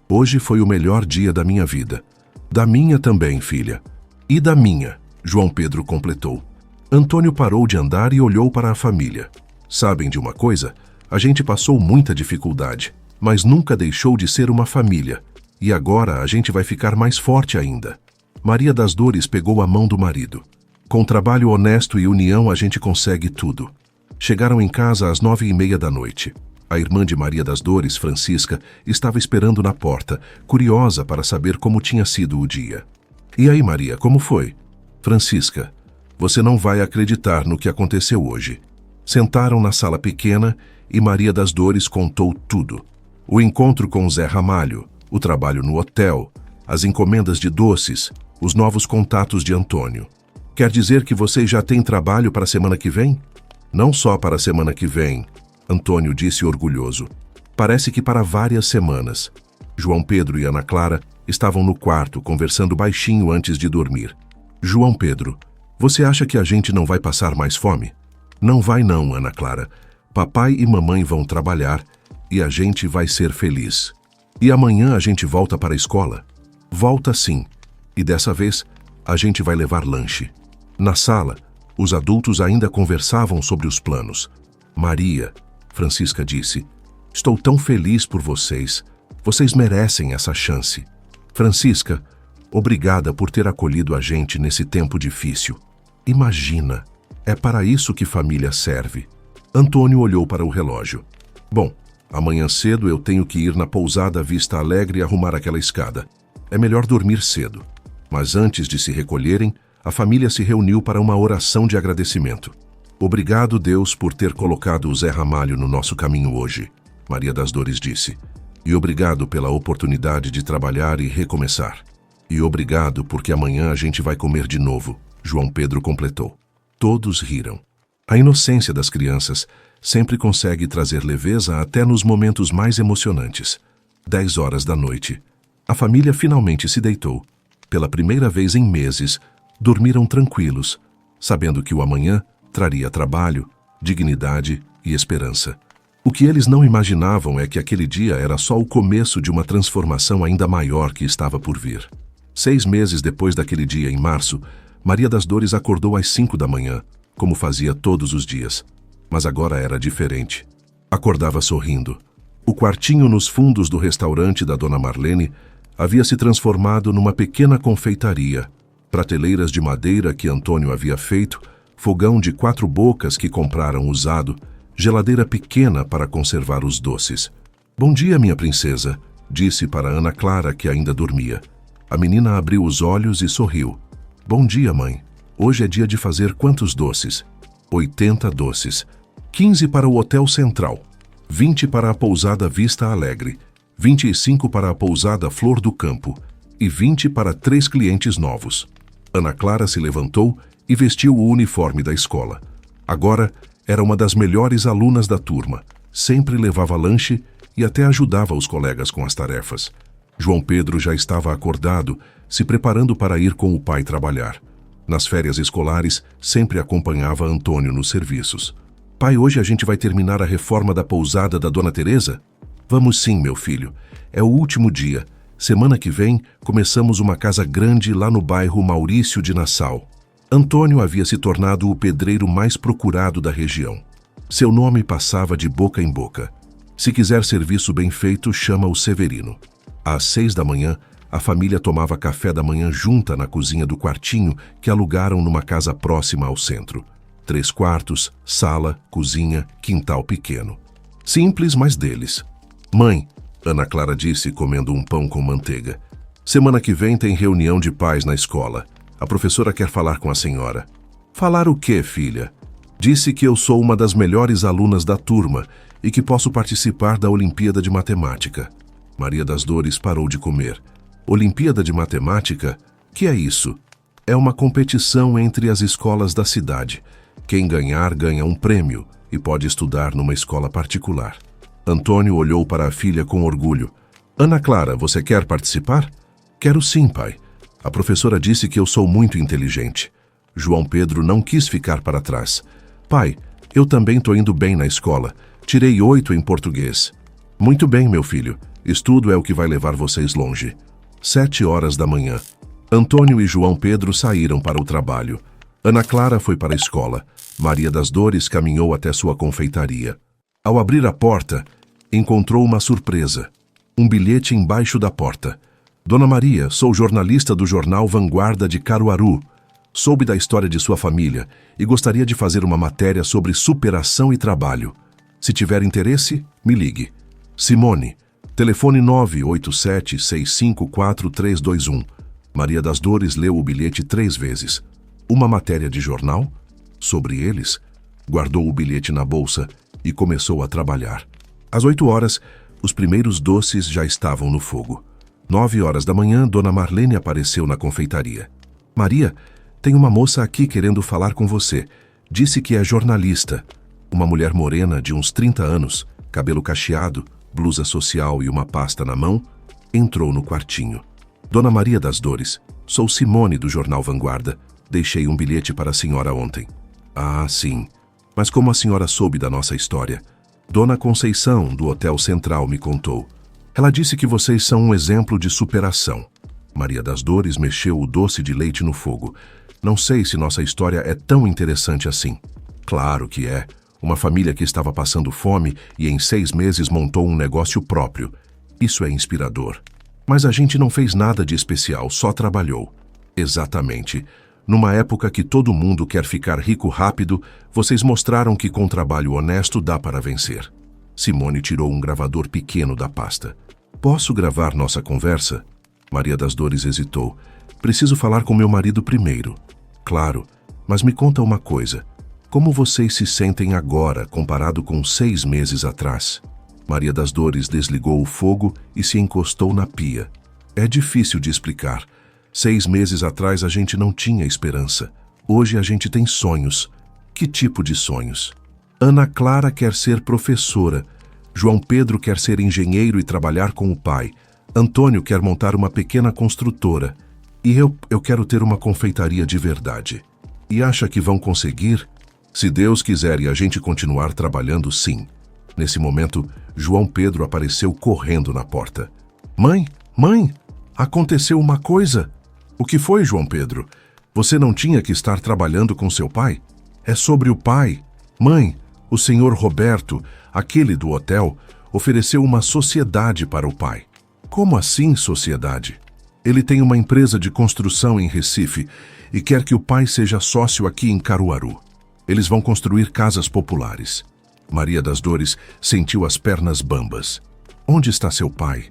hoje foi o melhor dia da minha vida. Da minha também, filha. E da minha, João Pedro completou. Antônio parou de andar e olhou para a família. Sabem de uma coisa? A gente passou muita dificuldade, mas nunca deixou de ser uma família. E agora a gente vai ficar mais forte ainda. Maria das Dores pegou a mão do marido. Com trabalho honesto e união a gente consegue tudo. Chegaram em casa às 9h30 da noite. A irmã de Maria das Dores, Francisca, estava esperando na porta, curiosa para saber como tinha sido o dia. E aí, Maria, como foi? Francisca, você não vai acreditar no que aconteceu hoje. Sentaram na sala pequena e Maria das Dores contou tudo. O encontro com Zé Ramalho, o trabalho no hotel, as encomendas de doces, os novos contatos de Antônio. Quer dizer que vocês já têm trabalho para a semana que vem? Não só para a semana que vem, Antônio disse orgulhoso. Parece que para várias semanas. João Pedro e Ana Clara estavam no quarto conversando baixinho antes de dormir. João Pedro, você acha que a gente não vai passar mais fome? Não vai não, Ana Clara. Papai e mamãe vão trabalhar e a gente vai ser feliz. E amanhã a gente volta para a escola? Volta sim. E dessa vez, a gente vai levar lanche. Na sala, os adultos ainda conversavam sobre os planos. Maria, Francisca disse, estou tão feliz por vocês. Vocês merecem essa chance. Francisca, obrigada por ter acolhido a gente nesse tempo difícil. Imagina, é para isso que família serve. Antônio olhou para o relógio. Bom, amanhã cedo eu tenho que ir na pousada Vista Alegre e arrumar aquela escada. É melhor dormir cedo. Mas antes de se recolherem, a família se reuniu para uma oração de agradecimento. Obrigado, Deus, por ter colocado o Zé Ramalho no nosso caminho hoje, Maria das Dores disse. E obrigado pela oportunidade de trabalhar e recomeçar. E obrigado porque amanhã a gente vai comer de novo, João Pedro completou. Todos riram. A inocência das crianças sempre consegue trazer leveza até nos momentos mais emocionantes. 10h da noite. A família finalmente se deitou. Pela primeira vez em meses, dormiram tranquilos, sabendo que o amanhã traria trabalho, dignidade e esperança. O que eles não imaginavam é que aquele dia era só o começo de uma transformação ainda maior que estava por vir. 6 meses depois daquele dia, em março, Maria das Dores acordou às 5 da manhã, como fazia todos os dias. Mas agora era diferente. Acordava sorrindo. O quartinho nos fundos do restaurante da Dona Marlene havia se transformado numa pequena confeitaria. Prateleiras de madeira que Antônio havia feito, fogão de 4 bocas que compraram usado, geladeira pequena para conservar os doces. Bom dia, minha princesa, disse para Ana Clara, que ainda dormia. A menina abriu os olhos e sorriu. Bom dia, mãe. Hoje é dia de fazer quantos doces? 80 doces. 15 para o Hotel Central. 20 para a pousada Vista Alegre. 25 para a pousada Flor do Campo. E 20 para 3 clientes novos. Ana Clara se levantou e vestiu o uniforme da escola. Agora era uma das melhores alunas da turma. Sempre levava lanche e até ajudava os colegas com as tarefas. João Pedro já estava acordado, se preparando para ir com o pai trabalhar. Nas férias escolares, sempre acompanhava Antônio nos serviços. Pai, hoje a gente vai terminar a reforma da pousada da Dona Teresa? Vamos sim, meu filho. É o último dia. Semana que vem, começamos uma casa grande lá no bairro Maurício de Nassau. Antônio havia se tornado o pedreiro mais procurado da região. Seu nome passava de boca em boca. Se quiser serviço bem feito, chama o Severino. Às 6 da manhã, a família tomava café da manhã junta na cozinha do quartinho que alugaram numa casa próxima ao centro. 3 quartos, sala, cozinha, quintal pequeno. Simples, mas deles. Mãe, Ana Clara disse comendo um pão com manteiga. Semana que vem tem reunião de pais na escola. A professora quer falar com a senhora. Falar o quê, filha? Disse que eu sou uma das melhores alunas da turma e que posso participar da Olimpíada de Matemática. Maria das Dores parou de comer. Olimpíada de Matemática? Que é isso? É uma competição entre as escolas da cidade. Quem ganhar ganha um prêmio e pode estudar numa escola particular. Antônio olhou para a filha com orgulho. Ana Clara, você quer participar? Quero sim, pai. A professora disse que eu sou muito inteligente. João Pedro não quis ficar para trás. Pai, eu também estou indo bem na escola. Tirei 8 em português. Muito bem, meu filho. Estudo é o que vai levar vocês longe. 7 horas da manhã. Antônio e João Pedro saíram para o trabalho. Ana Clara foi para a escola. Maria das Dores caminhou até sua confeitaria. Ao abrir a porta, encontrou uma surpresa. Um bilhete embaixo da porta. Dona Maria, sou jornalista do jornal Vanguarda de Caruaru. Soube da história de sua família e gostaria de fazer uma matéria sobre superação e trabalho. Se tiver interesse, me ligue. Simone, telefone 987-654-321. Maria das Dores leu o bilhete 3 vezes. Uma matéria de jornal? Sobre eles? Guardou o bilhete na bolsa e começou a trabalhar. Às 8 horas, os primeiros doces já estavam no fogo. 9 horas da manhã, Dona Marlene apareceu na confeitaria. Maria, tem uma moça aqui querendo falar com você. Disse que é jornalista. Uma mulher morena de uns 30 anos, cabelo cacheado, blusa social e uma pasta na mão, entrou no quartinho. Dona Maria das Dores, sou Simone do jornal Vanguarda. Deixei um bilhete para a senhora ontem. Ah, sim. Mas como a senhora soube da nossa história? Dona Conceição, do Hotel Central, me contou. Ela disse que vocês são um exemplo de superação. Maria das Dores mexeu o doce de leite no fogo. Não sei se nossa história é tão interessante assim. Claro que é. Uma família que estava passando fome e em 6 meses montou um negócio próprio. Isso é inspirador. Mas a gente não fez nada de especial, só trabalhou. Exatamente. Numa época que todo mundo quer ficar rico rápido, vocês mostraram que com trabalho honesto dá para vencer. Simone tirou um gravador pequeno da pasta. Posso gravar nossa conversa? Maria das Dores hesitou. Preciso falar com meu marido primeiro. Claro, mas me conta uma coisa. Como vocês se sentem agora comparado com 6 meses atrás? Maria das Dores desligou o fogo e se encostou na pia. É difícil de explicar. 6 meses atrás a gente não tinha esperança. Hoje a gente tem sonhos. Que tipo de sonhos? Ana Clara quer ser professora. João Pedro quer ser engenheiro e trabalhar com o pai. Antônio quer montar uma pequena construtora. E eu quero ter uma confeitaria de verdade. E acha que vão conseguir? Se Deus quiser e a gente continuar trabalhando, sim. Nesse momento, João Pedro apareceu correndo na porta. Mãe, mãe, aconteceu uma coisa. O que foi, João Pedro? Você não tinha que estar trabalhando com seu pai? É sobre o pai. Mãe, o senhor Roberto, aquele do hotel, ofereceu uma sociedade para o pai. Como assim sociedade? Ele tem uma empresa de construção em Recife e quer que o pai seja sócio aqui em Caruaru. Eles vão construir casas populares. Maria das Dores sentiu as pernas bambas. Onde está seu pai?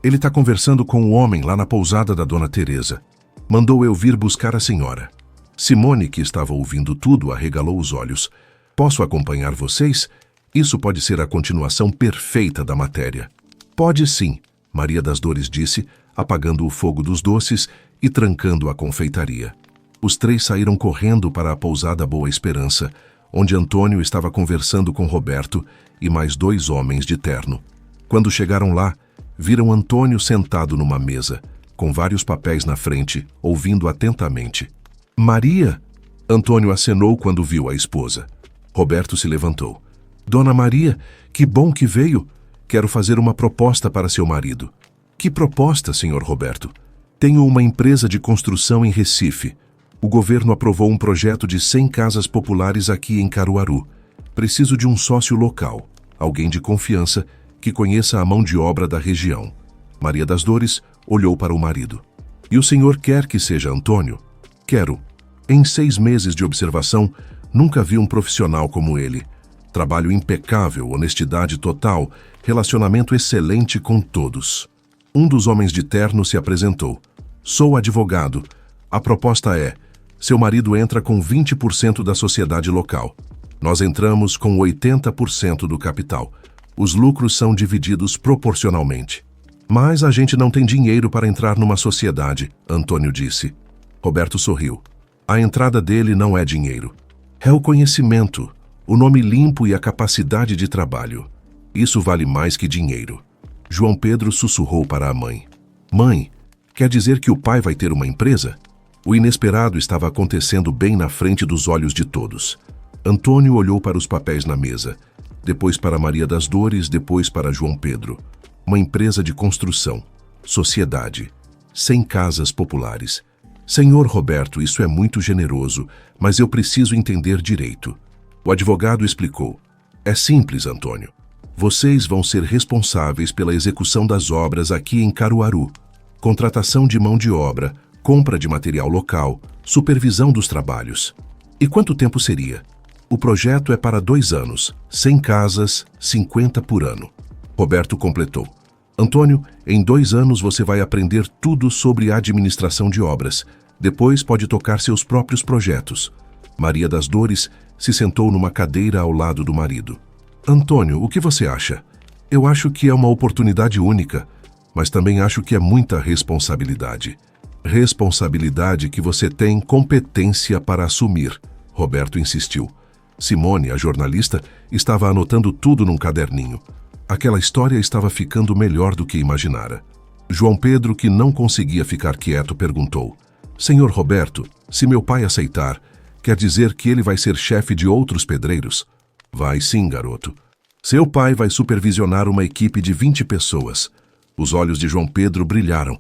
Ele está conversando com o homem lá na pousada da Dona Teresa. Mandou eu vir buscar a senhora. Simone, que estava ouvindo tudo, arregalou os olhos. Posso acompanhar vocês? Isso pode ser a continuação perfeita da matéria. Pode sim, Maria das Dores disse, apagando o fogo dos doces e trancando a confeitaria. Os três saíram correndo para a pousada Boa Esperança, onde Antônio estava conversando com Roberto e mais 2 homens de terno. Quando chegaram lá, viram Antônio sentado numa mesa, com vários papéis na frente, ouvindo atentamente. Maria! Antônio acenou quando viu a esposa. Roberto se levantou. Dona Maria, que bom que veio. Quero fazer uma proposta para seu marido. Que proposta, senhor Roberto? Tenho uma empresa de construção em Recife. O governo aprovou um projeto de 100 casas populares aqui em Caruaru. Preciso de um sócio local, alguém de confiança, que conheça a mão de obra da região. Maria das Dores olhou para o marido. E o senhor quer que seja Antônio? Quero. Em 6 meses de observação, nunca vi um profissional como ele. Trabalho impecável, honestidade total, relacionamento excelente com todos. Um dos homens de terno se apresentou. Sou advogado. A proposta é: seu marido entra com 20% da sociedade local. Nós entramos com 80% do capital. Os lucros são divididos proporcionalmente. Mas a gente não tem dinheiro para entrar numa sociedade, Antônio disse. Roberto sorriu. A entrada dele não é dinheiro. É o conhecimento, o nome limpo e a capacidade de trabalho. Isso vale mais que dinheiro. João Pedro sussurrou para a mãe. Mãe, quer dizer que o pai vai ter uma empresa? O inesperado estava acontecendo bem na frente dos olhos de todos. Antônio olhou para os papéis na mesa, depois para Maria das Dores, depois para João Pedro. Uma empresa de construção, sociedade, 100 casas populares. Senhor Roberto, isso é muito generoso, mas eu preciso entender direito. O advogado explicou. É simples, Antônio. Vocês vão ser responsáveis pela execução das obras aqui em Caruaru. Contratação de mão de obra, compra de material local, supervisão dos trabalhos. E quanto tempo seria? O projeto é para 2 anos, 100 casas, 50 por ano. Roberto completou. Antônio, em 2 anos você vai aprender tudo sobre administração de obras. Depois pode tocar seus próprios projetos. Maria das Dores se sentou numa cadeira ao lado do marido. Antônio, o que você acha? Eu acho que é uma oportunidade única, mas também acho que é muita responsabilidade. Responsabilidade que você tem competência para assumir, Roberto insistiu. Simone, a jornalista, estava anotando tudo num caderninho. Aquela história estava ficando melhor do que imaginara. João Pedro, que não conseguia ficar quieto, perguntou. Senhor Roberto, se meu pai aceitar, quer dizer que ele vai ser chefe de outros pedreiros? Vai sim, garoto. Seu pai vai supervisionar uma equipe de 20 pessoas. Os olhos de João Pedro brilharam.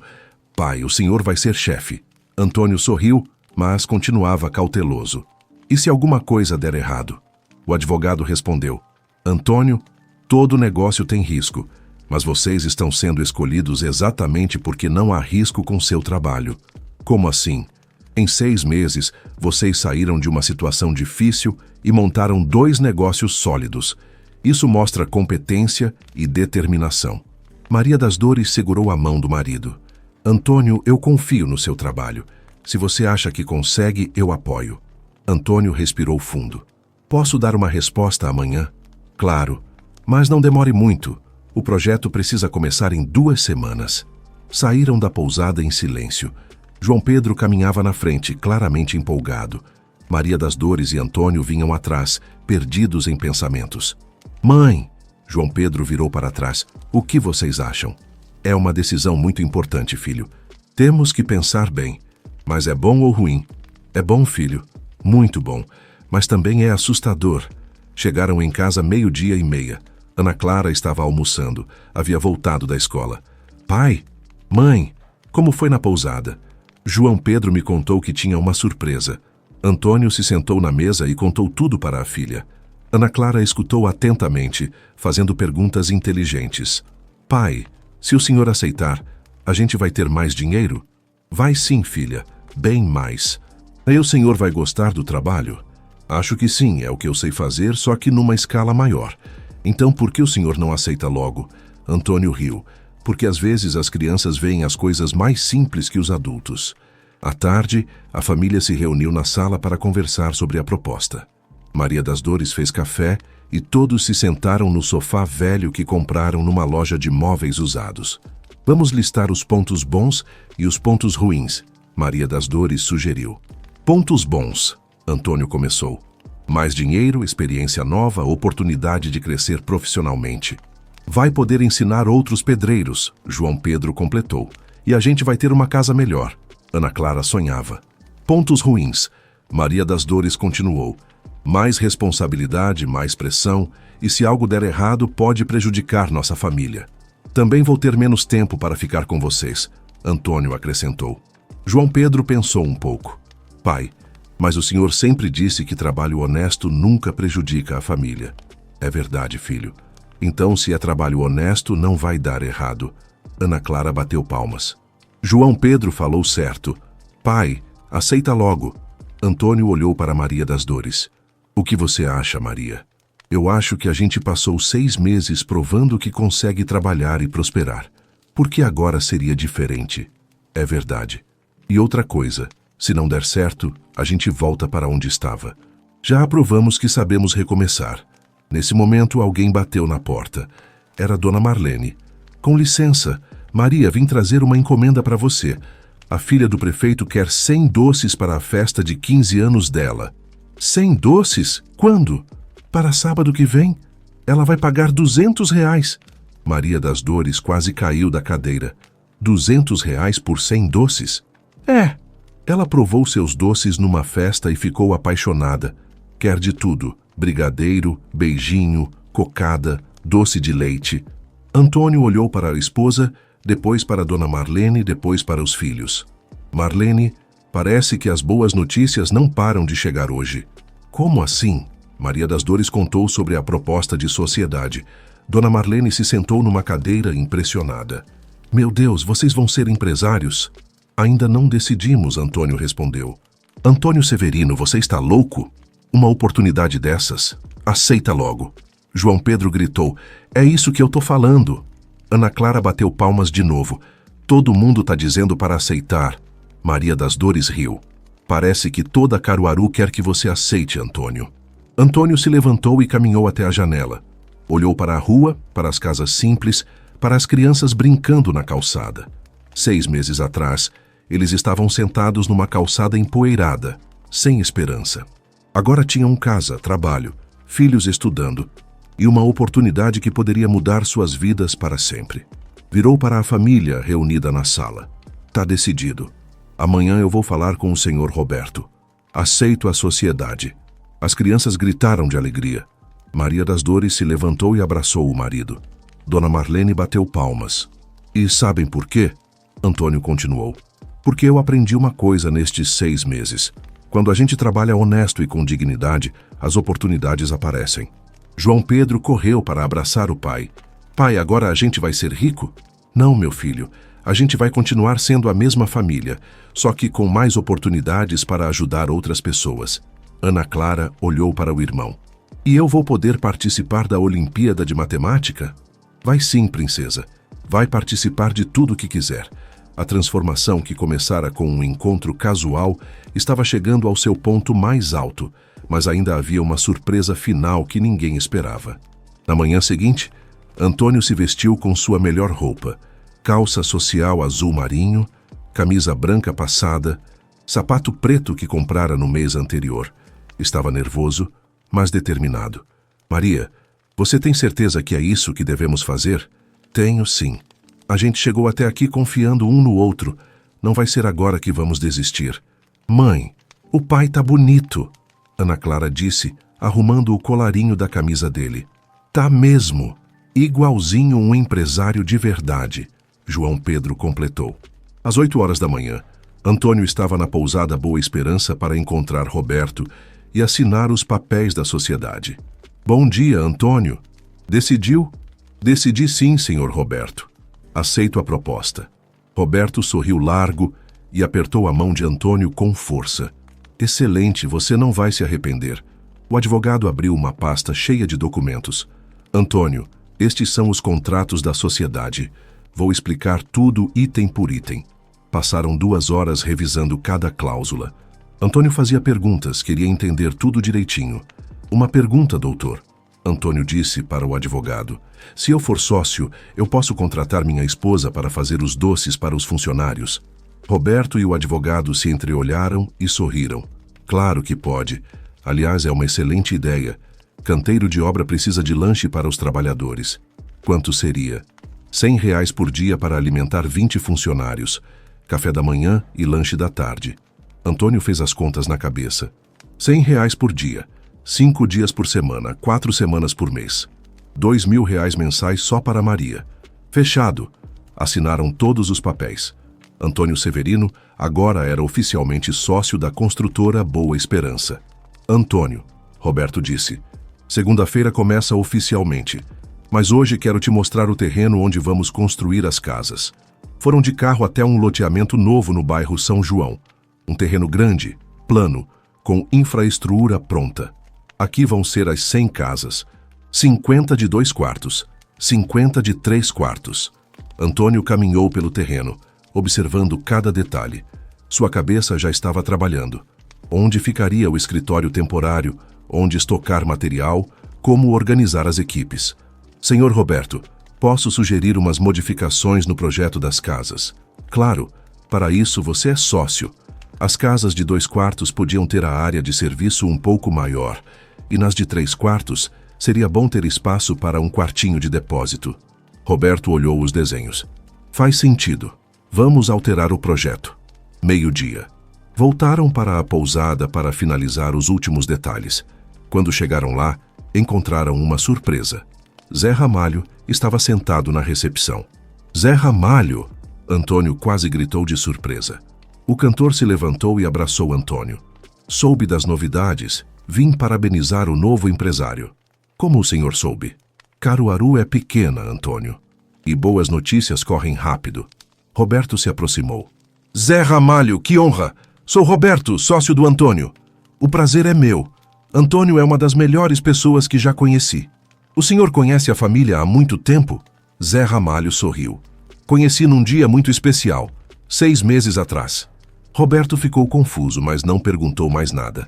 Pai, o senhor vai ser chefe. Antônio sorriu, mas continuava cauteloso. E se alguma coisa der errado? O advogado respondeu. Antônio, todo negócio tem risco, mas vocês estão sendo escolhidos exatamente porque não há risco com seu trabalho. Como assim? Em 6 meses, vocês saíram de uma situação difícil e montaram 2 negócios sólidos. Isso mostra competência e determinação. Maria das Dores segurou a mão do marido. Antônio, eu confio no seu trabalho. Se você acha que consegue, eu apoio. Antônio respirou fundo. Posso dar uma resposta amanhã? Claro, mas não demore muito. O projeto precisa começar em 2 semanas. Saíram da pousada em silêncio. João Pedro caminhava na frente, claramente empolgado. Maria das Dores e Antônio vinham atrás, perdidos em pensamentos. Mãe! João Pedro virou para trás. O que vocês acham? É uma decisão muito importante, filho. Temos que pensar bem. Mas é bom ou ruim? É bom, filho. Muito bom. Mas também é assustador. Chegaram em casa 12:30. Ana Clara estava almoçando. Havia voltado da escola. Pai! Mãe! Como foi na pousada? João Pedro me contou que tinha uma surpresa. Antônio se sentou na mesa e contou tudo para a filha. Ana Clara escutou atentamente, fazendo perguntas inteligentes. Pai, se o senhor aceitar, a gente vai ter mais dinheiro? Vai sim, filha, bem mais. Aí o senhor vai gostar do trabalho? Acho que sim, é o que eu sei fazer, só que numa escala maior. Então por que o senhor não aceita logo? Antônio riu. Porque às vezes as crianças veem as coisas mais simples que os adultos. À tarde, a família se reuniu na sala para conversar sobre a proposta. Maria das Dores fez café e todos se sentaram no sofá velho que compraram numa loja de móveis usados. Vamos listar os pontos bons e os pontos ruins, Maria das Dores sugeriu. Pontos bons, Antônio começou. Mais dinheiro, experiência nova, oportunidade de crescer profissionalmente. Vai poder ensinar outros pedreiros, João Pedro completou. E a gente vai ter uma casa melhor, Ana Clara sonhava. Pontos ruins, Maria das Dores continuou. Mais responsabilidade, mais pressão, e se algo der errado, pode prejudicar nossa família. Também vou ter menos tempo para ficar com vocês, Antônio acrescentou. João Pedro pensou um pouco. Pai, mas o senhor sempre disse que trabalho honesto nunca prejudica a família. É verdade, filho. Então, se é trabalho honesto, não vai dar errado. Ana Clara bateu palmas. João Pedro falou certo. Pai, aceita logo. Antônio olhou para Maria das Dores. O que você acha, Maria? Eu acho que a gente passou 6 meses provando que consegue trabalhar e prosperar. Por que agora seria diferente? É verdade. E outra coisa, se não der certo, a gente volta para onde estava. Já aprovamos que sabemos recomeçar. Nesse momento, alguém bateu na porta. Era Dona Marlene. Com licença, Maria, vim trazer uma encomenda para você. A filha do prefeito quer 100 doces para a festa de 15 anos dela. 100 doces? Quando? Para sábado que vem. Ela vai pagar R$200. Maria das Dores quase caiu da cadeira. R$200 por 100 doces? É. Ela provou seus doces numa festa e ficou apaixonada. Quer de tudo. Brigadeiro, beijinho, cocada, doce de leite. Antônio olhou para a esposa, depois para Dona Marlene, depois para os filhos. Marlene, parece que as boas notícias não param de chegar hoje. Como assim? Maria das Dores contou sobre a proposta de sociedade. Dona Marlene se sentou numa cadeira impressionada. Meu Deus, vocês vão ser empresários? Ainda não decidimos, Antônio respondeu. Antônio Severino, você está louco? Uma oportunidade dessas? Aceita logo. João Pedro gritou. É isso que eu tô falando. Ana Clara bateu palmas de novo. Todo mundo tá dizendo para aceitar. Maria das Dores riu. Parece que toda Caruaru quer que você aceite, Antônio. Antônio se levantou e caminhou até a janela. Olhou para a rua, para as casas simples, para as crianças brincando na calçada. 6 meses atrás, eles estavam sentados numa calçada empoeirada, sem esperança. Agora tinham casa, trabalho, filhos estudando e uma oportunidade que poderia mudar suas vidas para sempre. Virou para a família reunida na sala. Tá decidido. Amanhã eu vou falar com o senhor Roberto. Aceito a sociedade. As crianças gritaram de alegria. Maria das Dores se levantou e abraçou o marido. Dona Marlene bateu palmas. E sabem por quê? Antônio continuou. Porque eu aprendi uma coisa nestes 6 meses. Quando a gente trabalha honesto e com dignidade, as oportunidades aparecem. João Pedro correu para abraçar o pai. Pai, agora a gente vai ser rico? Não, meu filho. A gente vai continuar sendo a mesma família, só que com mais oportunidades para ajudar outras pessoas. Ana Clara olhou para o irmão. E eu vou poder participar da Olimpíada de Matemática? Vai sim, princesa. Vai participar de tudo o que quiser. A transformação que começara com um encontro casual estava chegando ao seu ponto mais alto, mas ainda havia uma surpresa final que ninguém esperava. Na manhã seguinte, Antônio se vestiu com sua melhor roupa, calça social azul marinho, camisa branca passada, sapato preto que comprara no mês anterior. Estava nervoso, mas determinado. Maria, você tem certeza que é isso que devemos fazer? Tenho, sim. A gente chegou até aqui confiando um no outro. Não vai ser agora que vamos desistir. Mãe, o pai tá bonito, Ana Clara disse, arrumando o colarinho da camisa dele. Tá mesmo. Igualzinho um empresário de verdade, João Pedro completou. Às 8 horas da manhã, Antônio estava na pousada Boa Esperança para encontrar Roberto e assinar os papéis da sociedade. Bom dia, Antônio. Decidiu? Decidi sim, senhor Roberto. Aceito a proposta. Roberto sorriu largo e apertou a mão de Antônio com força. Excelente, você não vai se arrepender. O advogado abriu uma pasta cheia de documentos. Antônio, estes são os contratos da sociedade. Vou explicar tudo item por item. Passaram 2 horas revisando cada cláusula. Antônio fazia perguntas, queria entender tudo direitinho. Uma pergunta, doutor. Antônio disse para o advogado. Se eu for sócio, eu posso contratar minha esposa para fazer os doces para os funcionários. Roberto e o advogado se entreolharam e sorriram. Claro que pode. Aliás, é uma excelente ideia. Canteiro de obra precisa de lanche para os trabalhadores. Quanto seria? R$ 100 por dia para alimentar 20 funcionários. Café da manhã e lanche da tarde. Antônio fez as contas na cabeça. R$ 100 por dia. 5 dias por semana, 4 semanas por mês. R$ 2.000 mensais só para Maria. Fechado. Assinaram todos os papéis. Antônio Severino agora era oficialmente sócio da construtora Boa Esperança. Antônio, Roberto disse, segunda-feira começa oficialmente, mas hoje quero te mostrar o terreno onde vamos construir as casas. Foram de carro até um loteamento novo no bairro São João. Um terreno grande, plano, com infraestrutura pronta. Aqui vão ser as 100 casas. 50 de 2 quartos, 50 de 3 quartos. Antônio caminhou pelo terreno, observando cada detalhe. Sua cabeça já estava trabalhando. Onde ficaria o escritório temporário, onde estocar material, como organizar as equipes. Senhor Roberto, posso sugerir umas modificações no projeto das casas. Claro, para isso você é sócio. As casas de 2 quartos podiam ter a área de serviço um pouco maior, e nas de 3 quartos seria bom ter espaço para um quartinho de depósito. Roberto olhou os desenhos. Faz sentido. Vamos alterar o projeto. 12:00. Voltaram para a pousada para finalizar os últimos detalhes. Quando chegaram lá, encontraram uma surpresa. Zé Ramalho estava sentado na recepção. Zé Ramalho! Antônio quase gritou de surpresa. O cantor se levantou e abraçou Antônio. Soube das novidades, vim parabenizar o novo empresário. Como o senhor soube? Caruaru é pequena, Antônio. E boas notícias correm rápido. Roberto se aproximou. Zé Ramalho, que honra! Sou Roberto, sócio do Antônio. O prazer é meu. Antônio é uma das melhores pessoas que já conheci. O senhor conhece a família há muito tempo? Zé Ramalho sorriu. Conheci num dia muito especial, 6 meses atrás. Roberto ficou confuso, mas não perguntou mais nada.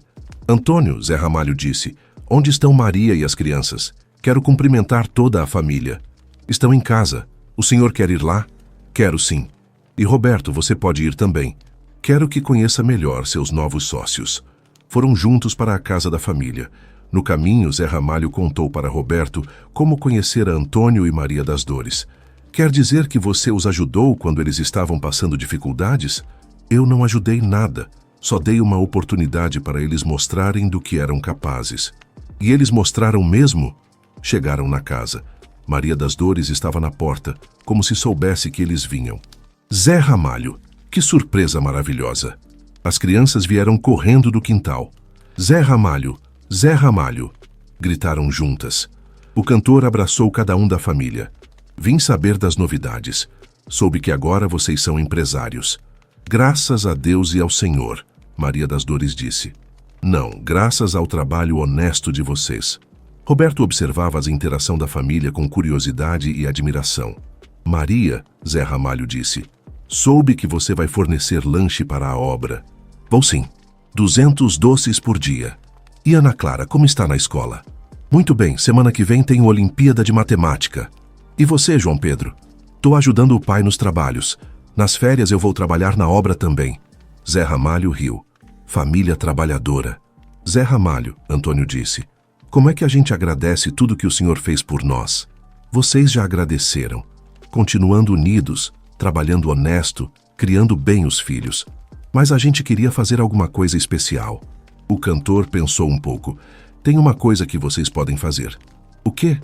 Antônio, Zé Ramalho disse, onde estão Maria e as crianças? Quero cumprimentar toda a família. Estão em casa. O senhor quer ir lá? Quero sim. E Roberto, você pode ir também. Quero que conheça melhor seus novos sócios. Foram juntos para a casa da família. No caminho, Zé Ramalho contou para Roberto como conhecera Antônio e Maria das Dores. Quer dizer que você os ajudou quando eles estavam passando dificuldades? Eu não ajudei nada. Só dei uma oportunidade para eles mostrarem do que eram capazes. E eles mostraram mesmo? Chegaram na casa. Maria das Dores estava na porta, como se soubesse que eles vinham. Zé Ramalho, que surpresa maravilhosa! As crianças vieram correndo do quintal. Zé Ramalho, Zé Ramalho! Gritaram juntas. O cantor abraçou cada um da família. Vim saber das novidades. Soube que agora vocês são empresários. Graças a Deus e ao Senhor, Maria das Dores disse. Não, graças ao trabalho honesto de vocês. Roberto observava a interação da família com curiosidade e admiração. Maria, Zé Ramalho disse, soube que você vai fornecer lanche para a obra. Vou sim. 200 doces por dia. E Ana Clara, como está na escola? Muito bem, semana que vem tem Olimpíada de Matemática. E você, João Pedro? Tô ajudando o pai nos trabalhos. Nas férias eu vou trabalhar na obra também. Zé Ramalho riu. Família trabalhadora. Zé Ramalho, Antônio disse. Como é que a gente agradece tudo que o senhor fez por nós? Vocês já agradeceram. Continuando unidos, trabalhando honesto, criando bem os filhos. Mas a gente queria fazer alguma coisa especial. O cantor pensou um pouco. Tem uma coisa que vocês podem fazer. O quê?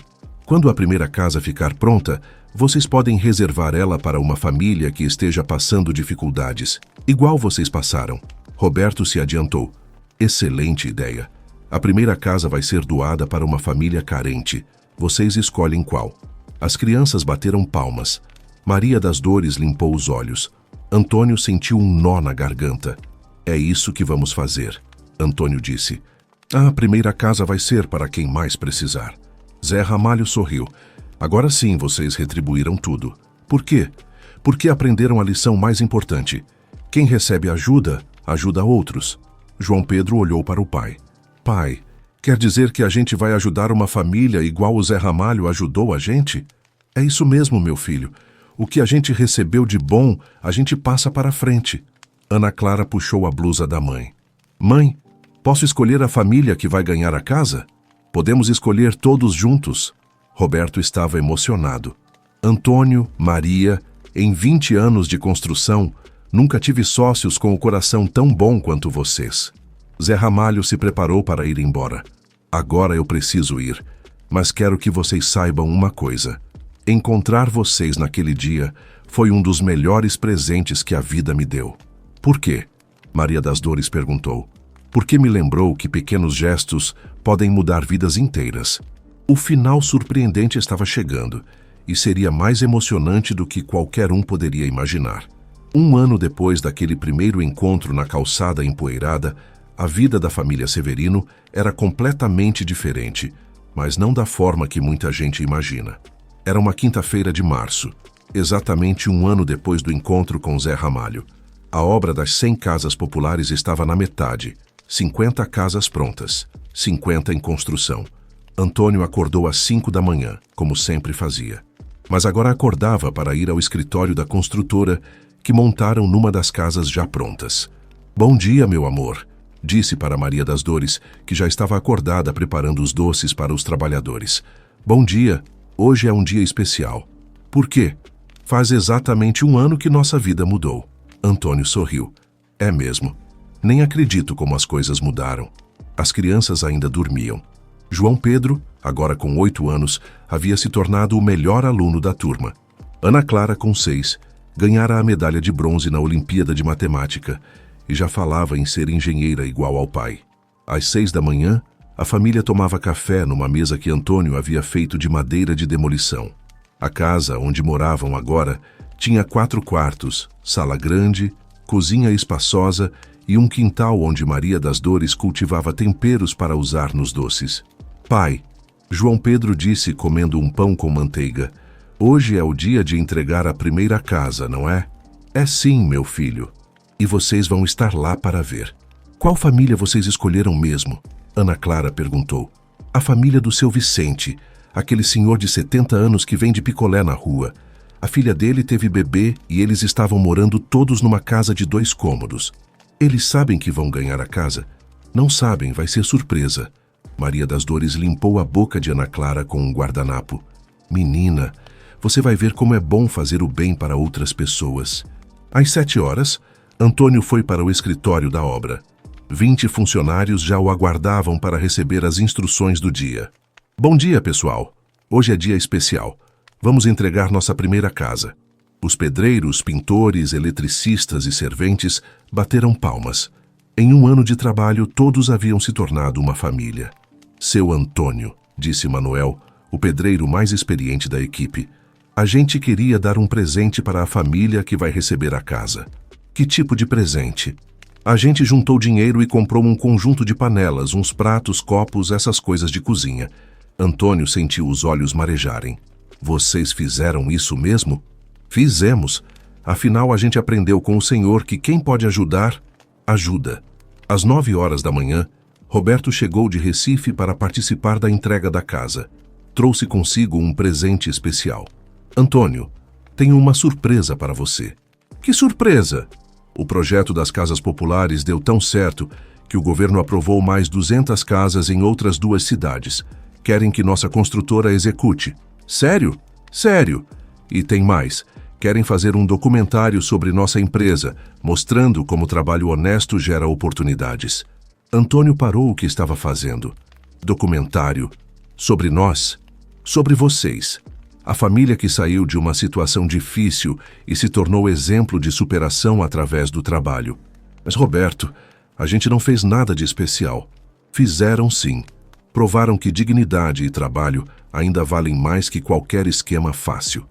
Quando a primeira casa ficar pronta, vocês podem reservar ela para uma família que esteja passando dificuldades, igual vocês passaram. Roberto se adiantou. Excelente ideia. A primeira casa vai ser doada para uma família carente. Vocês escolhem qual. As crianças bateram palmas. Maria das Dores limpou os olhos. Antônio sentiu um nó na garganta. É isso que vamos fazer, Antônio disse. A primeira casa vai ser para quem mais precisar. Zé Ramalho sorriu. Agora sim vocês retribuíram tudo. Por quê? Porque aprenderam a lição mais importante. Quem recebe ajuda, ajuda outros. João Pedro olhou para o pai. Pai, quer dizer que a gente vai ajudar uma família igual o Zé Ramalho ajudou a gente? É isso mesmo, meu filho. O que a gente recebeu de bom, a gente passa para frente. Ana Clara puxou a blusa da mãe. Mãe, posso escolher a família que vai ganhar a casa? Podemos escolher todos juntos. Roberto estava emocionado. Antônio, Maria, em 20 anos de construção, nunca tive sócios com o coração tão bom quanto vocês. Zé Ramalho se preparou para ir embora. Agora eu preciso ir, mas quero que vocês saibam uma coisa. Encontrar vocês naquele dia foi um dos melhores presentes que a vida me deu. Por quê? Maria das Dores perguntou. Porque me lembrou que pequenos gestos podem mudar vidas inteiras. O final surpreendente estava chegando, e seria mais emocionante do que qualquer um poderia imaginar. 1 ano depois daquele primeiro encontro na calçada empoeirada, a vida da família Severino era completamente diferente, mas não da forma que muita gente imagina. Era uma quinta-feira de março, exatamente 1 ano depois do encontro com Zé Ramalho. A obra das 100 casas populares estava na metade, 50 casas prontas, 50 em construção. Antônio acordou às 5 da manhã, como sempre fazia. Mas agora acordava para ir ao escritório da construtora, que montaram numa das casas já prontas. Bom dia, meu amor, disse para Maria das Dores, que já estava acordada preparando os doces para os trabalhadores. Bom dia, hoje é um dia especial. Por quê? Faz exatamente 1 ano que nossa vida mudou. Antônio sorriu. É mesmo. Nem acredito como as coisas mudaram. As crianças ainda dormiam. João Pedro, agora com 8 anos, havia se tornado o melhor aluno da turma. Ana Clara, com 6, ganhara a medalha de bronze na Olimpíada de Matemática e já falava em ser engenheira igual ao pai. Às 6 da manhã, a família tomava café numa mesa que Antônio havia feito de madeira de demolição. A casa onde moravam agora tinha 4 quartos, sala grande, cozinha espaçosa e um quintal onde Maria das Dores cultivava temperos para usar nos doces. Pai, João Pedro disse comendo um pão com manteiga, hoje é o dia de entregar a primeira casa, não é? É sim, meu filho. E vocês vão estar lá para ver. Qual família vocês escolheram mesmo? Ana Clara perguntou. A família do seu Vicente, aquele senhor de 70 anos que vende picolé na rua. A filha dele teve bebê e eles estavam morando todos numa casa de 2 cômodos. Eles sabem que vão ganhar a casa? Não sabem, vai ser surpresa. Maria das Dores limpou a boca de Ana Clara com um guardanapo. Menina, você vai ver como é bom fazer o bem para outras pessoas. Às 7 horas, Antônio foi para o escritório da obra. 20 funcionários já o aguardavam para receber as instruções do dia. Bom dia, pessoal. Hoje é dia especial. Vamos entregar nossa primeira casa. Os pedreiros, pintores, eletricistas e serventes bateram palmas. Em 1 ano de trabalho, todos haviam se tornado uma família. Seu Antônio, disse Manuel, o pedreiro mais experiente da equipe. A gente queria dar um presente para a família que vai receber a casa. Que tipo de presente? A gente juntou dinheiro e comprou um conjunto de panelas, uns pratos, copos, essas coisas de cozinha. Antônio sentiu os olhos marejarem. Vocês fizeram isso mesmo? Fizemos. Afinal, a gente aprendeu com o Senhor que quem pode ajudar, ajuda. Às 9 horas da manhã, Roberto chegou de Recife para participar da entrega da casa. Trouxe consigo um presente especial. Antônio, tenho uma surpresa para você. Que surpresa? O projeto das casas populares deu tão certo que o governo aprovou mais 200 casas em outras 2 cidades. Querem que nossa construtora execute. Sério? Sério. E tem mais. Querem fazer um documentário sobre nossa empresa, mostrando como trabalho honesto gera oportunidades. Antônio parou o que estava fazendo. Documentário. Sobre nós. Sobre vocês. A família que saiu de uma situação difícil e se tornou exemplo de superação através do trabalho. Mas, Roberto, a gente não fez nada de especial. Fizeram sim. Provaram que dignidade e trabalho ainda valem mais que qualquer esquema fácil.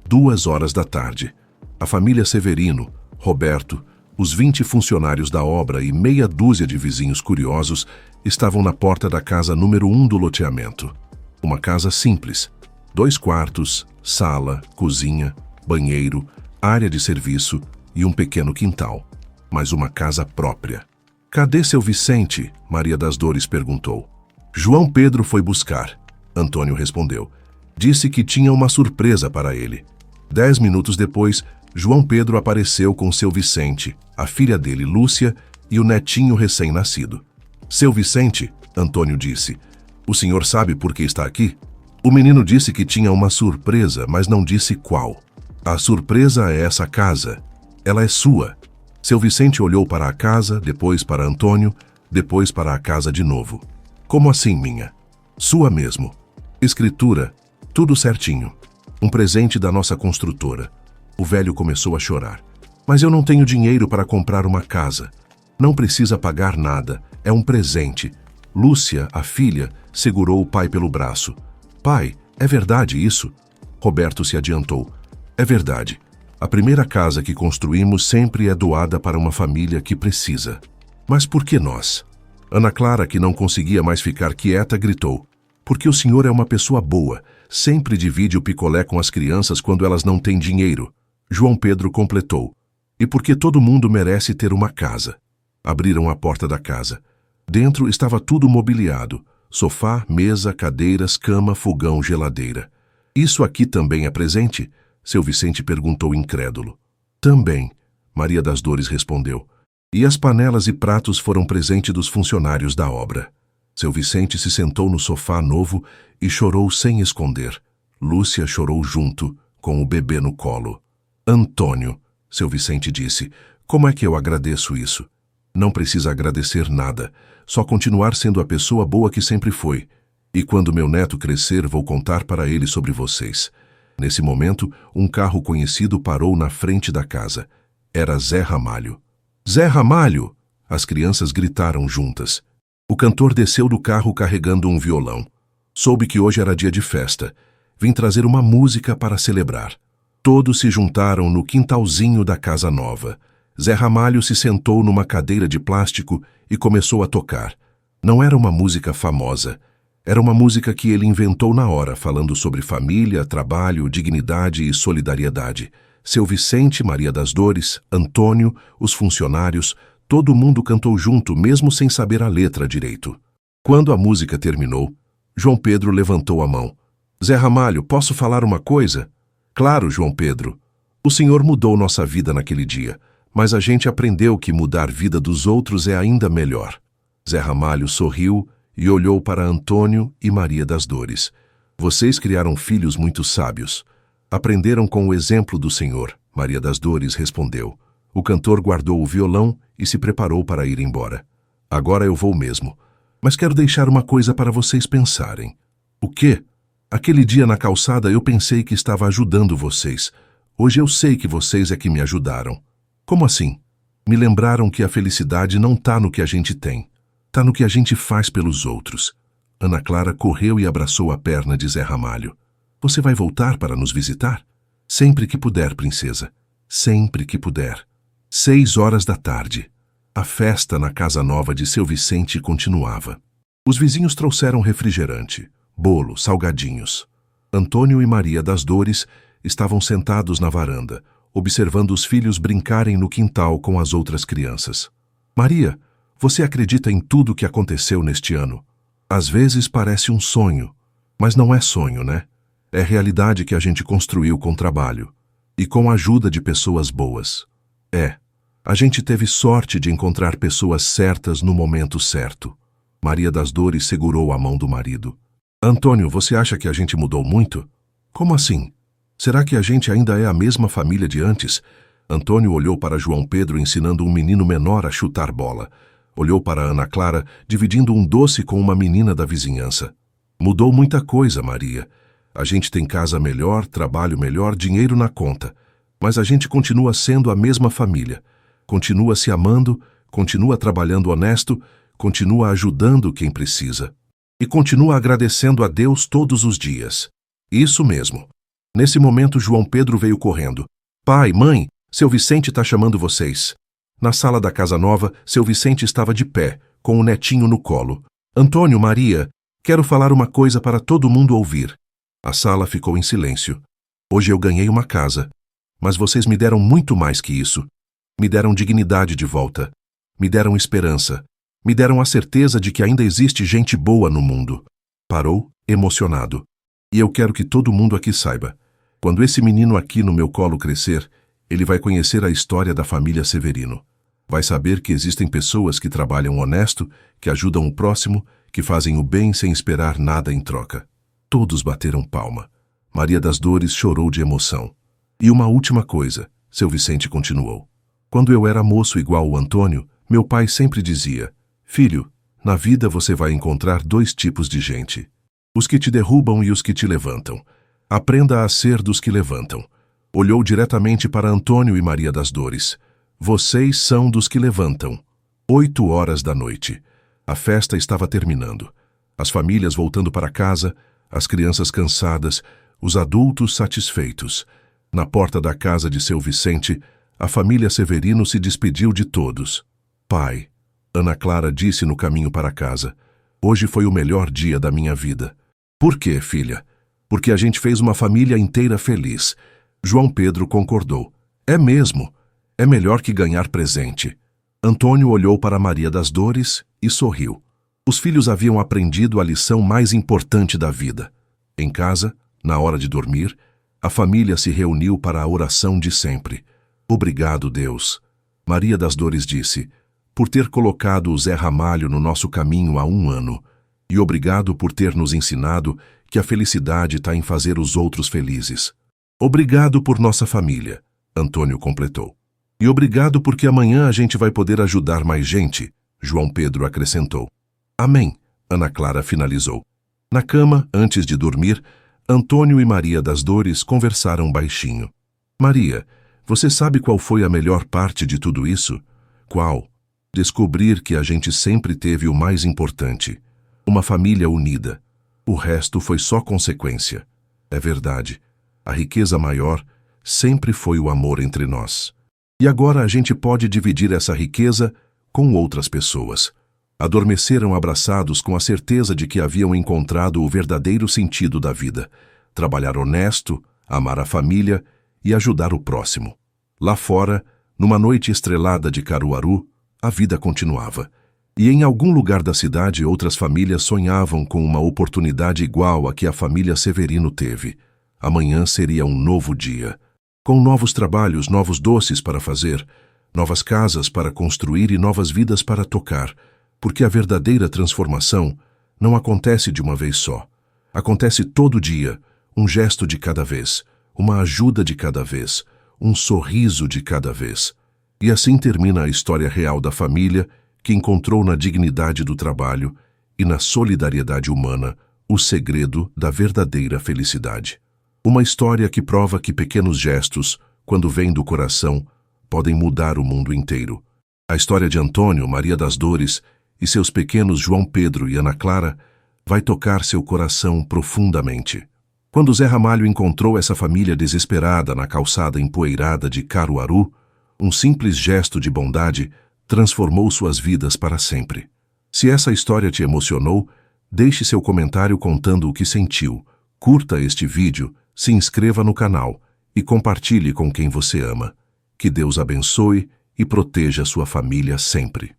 2 horas da tarde. A família Severino, Roberto, os 20 funcionários da obra e meia dúzia de vizinhos curiosos estavam na porta da casa número 1 do loteamento. Uma casa simples. 2 quartos, sala, cozinha, banheiro, área de serviço e um pequeno quintal, mas uma casa própria. Cadê seu Vicente? Maria das Dores perguntou. João Pedro foi buscar. Antônio respondeu. Disse que tinha uma surpresa para ele. 10 minutos depois, João Pedro apareceu com seu Vicente, a filha dele, Lúcia, e o netinho recém-nascido. Seu Vicente, Antônio disse, o senhor sabe por que está aqui? O menino disse que tinha uma surpresa, mas não disse qual. A surpresa é essa casa. Ela é sua. Seu Vicente olhou para a casa, depois para Antônio, depois para a casa de novo. Como assim, minha? Sua mesmo. Escritura, tudo certinho. Um presente da nossa construtora. O velho começou a chorar. Mas eu não tenho dinheiro para comprar uma casa. Não precisa pagar nada. É um presente. Lúcia, a filha, segurou o pai pelo braço. Pai, é verdade isso? Roberto se adiantou. É verdade. A primeira casa que construímos sempre é doada para uma família que precisa. Mas por que nós? Ana Clara, que não conseguia mais ficar quieta, gritou. Porque o senhor é uma pessoa boa. Sempre divide o picolé com as crianças quando elas não têm dinheiro. João Pedro completou. E porque todo mundo merece ter uma casa. Abriram a porta da casa. Dentro estava tudo mobiliado. Sofá, mesa, cadeiras, cama, fogão, geladeira. Isso aqui também é presente? Seu Vicente perguntou incrédulo. Também, Maria das Dores respondeu. E as panelas e pratos foram presente dos funcionários da obra. Seu Vicente se sentou no sofá novo e chorou sem esconder. Lúcia chorou junto, com o bebê no colo. Antônio, seu Vicente disse, como é que eu agradeço isso? Não precisa agradecer nada, só continuar sendo a pessoa boa que sempre foi. E quando meu neto crescer, vou contar para ele sobre vocês. Nesse momento, um carro conhecido parou na frente da casa. Era Zé Ramalho. Zé Ramalho! As crianças gritaram juntas. O cantor desceu do carro carregando um violão. Soube que hoje era dia de festa. Vim trazer uma música para celebrar. Todos se juntaram no quintalzinho da casa nova. Zé Ramalho se sentou numa cadeira de plástico e começou a tocar. Não era uma música famosa. Era uma música que ele inventou na hora, falando sobre família, trabalho, dignidade e solidariedade. Seu Vicente, Maria das Dores, Antônio, os funcionários, todo mundo cantou junto, mesmo sem saber a letra direito. Quando a música terminou, João Pedro levantou a mão. Zé Ramalho, posso falar uma coisa? Claro, João Pedro. O senhor mudou nossa vida naquele dia, mas a gente aprendeu que mudar a vida dos outros é ainda melhor. Zé Ramalho sorriu e olhou para Antônio e Maria das Dores. Vocês criaram filhos muito sábios. Aprenderam com o exemplo do Senhor, Maria das Dores respondeu. O cantor guardou o violão e se preparou para ir embora. Agora eu vou mesmo. Mas quero deixar uma coisa para vocês pensarem. O quê? Aquele dia na calçada eu pensei que estava ajudando vocês. Hoje eu sei que vocês é que me ajudaram. Como assim? Me lembraram que a felicidade não está no que a gente tem. Está no que a gente faz pelos outros. Ana Clara correu e abraçou a perna de Zé Ramalho. Você vai voltar para nos visitar? Sempre que puder, princesa. Sempre que puder. 6 horas da tarde. A festa na casa nova de seu Vicente continuava. Os vizinhos trouxeram refrigerante, bolo, salgadinhos. Antônio e Maria das Dores estavam sentados na varanda, observando os filhos brincarem no quintal com as outras crianças. Maria, você acredita em tudo o que aconteceu neste ano? Às vezes parece um sonho, mas não é sonho, né? É realidade que a gente construiu com trabalho e com a ajuda de pessoas boas. A gente teve sorte de encontrar pessoas certas no momento certo. Maria das Dores segurou a mão do marido. Antônio, você acha que a gente mudou muito? Como assim? Será que a gente ainda é a mesma família de antes? Antônio olhou para João Pedro ensinando um menino menor a chutar bola. Olhou para Ana Clara, dividindo um doce com uma menina da vizinhança. Mudou muita coisa, Maria. A gente tem casa melhor, trabalho melhor, dinheiro na conta. Mas a gente continua sendo a mesma família. Continua se amando, continua trabalhando honesto, continua ajudando quem precisa. E continua agradecendo a Deus todos os dias. Isso mesmo. Nesse momento, João Pedro veio correndo. Pai, mãe, seu Vicente está chamando vocês. Na sala da casa nova, seu Vicente estava de pé, com o netinho no colo. Antônio, Maria, quero falar uma coisa para todo mundo ouvir. A sala ficou em silêncio. Hoje eu ganhei uma casa. Mas vocês me deram muito mais que isso. Me deram dignidade de volta. Me deram esperança. Me deram a certeza de que ainda existe gente boa no mundo. Parou, emocionado. E eu quero que todo mundo aqui saiba. Quando esse menino aqui no meu colo crescer, ele vai conhecer a história da família Severino. Vai saber que existem pessoas que trabalham honesto, que ajudam o próximo, que fazem o bem sem esperar nada em troca. Todos bateram palma. Maria das Dores chorou de emoção. E uma última coisa, seu Vicente continuou. Quando eu era moço igual o Antônio, meu pai sempre dizia: filho, na vida você vai encontrar dois tipos de gente. Os que te derrubam e os que te levantam. Aprenda a ser dos que levantam. Olhou diretamente para Antônio e Maria das Dores. Vocês são dos que levantam. 8 horas da noite. A festa estava terminando. As famílias voltando para casa, as crianças cansadas, os adultos satisfeitos. Na porta da casa de seu Vicente, a família Severino se despediu de todos. Pai, Ana Clara disse no caminho para casa, hoje foi o melhor dia da minha vida. Por quê, filha? Porque a gente fez uma família inteira feliz. João Pedro concordou. É mesmo. É melhor que ganhar presente. Antônio olhou para Maria das Dores e sorriu. Os filhos haviam aprendido a lição mais importante da vida. Em casa, na hora de dormir, a família se reuniu para a oração de sempre. Obrigado, Deus. Maria das Dores disse, por ter colocado o Zé Ramalho no nosso caminho há 1 ano. E obrigado por ter nos ensinado que a felicidade está em fazer os outros felizes. Obrigado por nossa família, Antônio completou. E obrigado porque amanhã a gente vai poder ajudar mais gente, João Pedro acrescentou. Amém, Ana Clara finalizou. Na cama, antes de dormir, Antônio e Maria das Dores conversaram baixinho. Maria, você sabe qual foi a melhor parte de tudo isso? Qual? Descobrir que a gente sempre teve o mais importante. Uma família unida. O resto foi só consequência. É verdade. A riqueza maior sempre foi o amor entre nós. E agora a gente pode dividir essa riqueza com outras pessoas. Adormeceram abraçados com a certeza de que haviam encontrado o verdadeiro sentido da vida. Trabalhar honesto, amar a família e ajudar o próximo. Lá fora, numa noite estrelada de Caruaru, a vida continuava. E em algum lugar da cidade outras famílias sonhavam com uma oportunidade igual à que a família Severino teve. Amanhã seria um novo dia. Com novos trabalhos, novos doces para fazer, novas casas para construir e novas vidas para tocar, porque a verdadeira transformação não acontece de uma vez só. Acontece todo dia, um gesto de cada vez, uma ajuda de cada vez, um sorriso de cada vez. E assim termina a história real da família que encontrou na dignidade do trabalho e na solidariedade humana o segredo da verdadeira felicidade. Uma história que prova que pequenos gestos, quando vêm do coração, podem mudar o mundo inteiro. A história de Antônio, Maria das Dores e seus pequenos João Pedro e Ana Clara vai tocar seu coração profundamente. Quando Zé Ramalho encontrou essa família desesperada na calçada empoeirada de Caruaru, um simples gesto de bondade transformou suas vidas para sempre. Se essa história te emocionou, deixe seu comentário contando o que sentiu. Curta este vídeo, se inscreva no canal e compartilhe com quem você ama. Que Deus abençoe e proteja sua família sempre.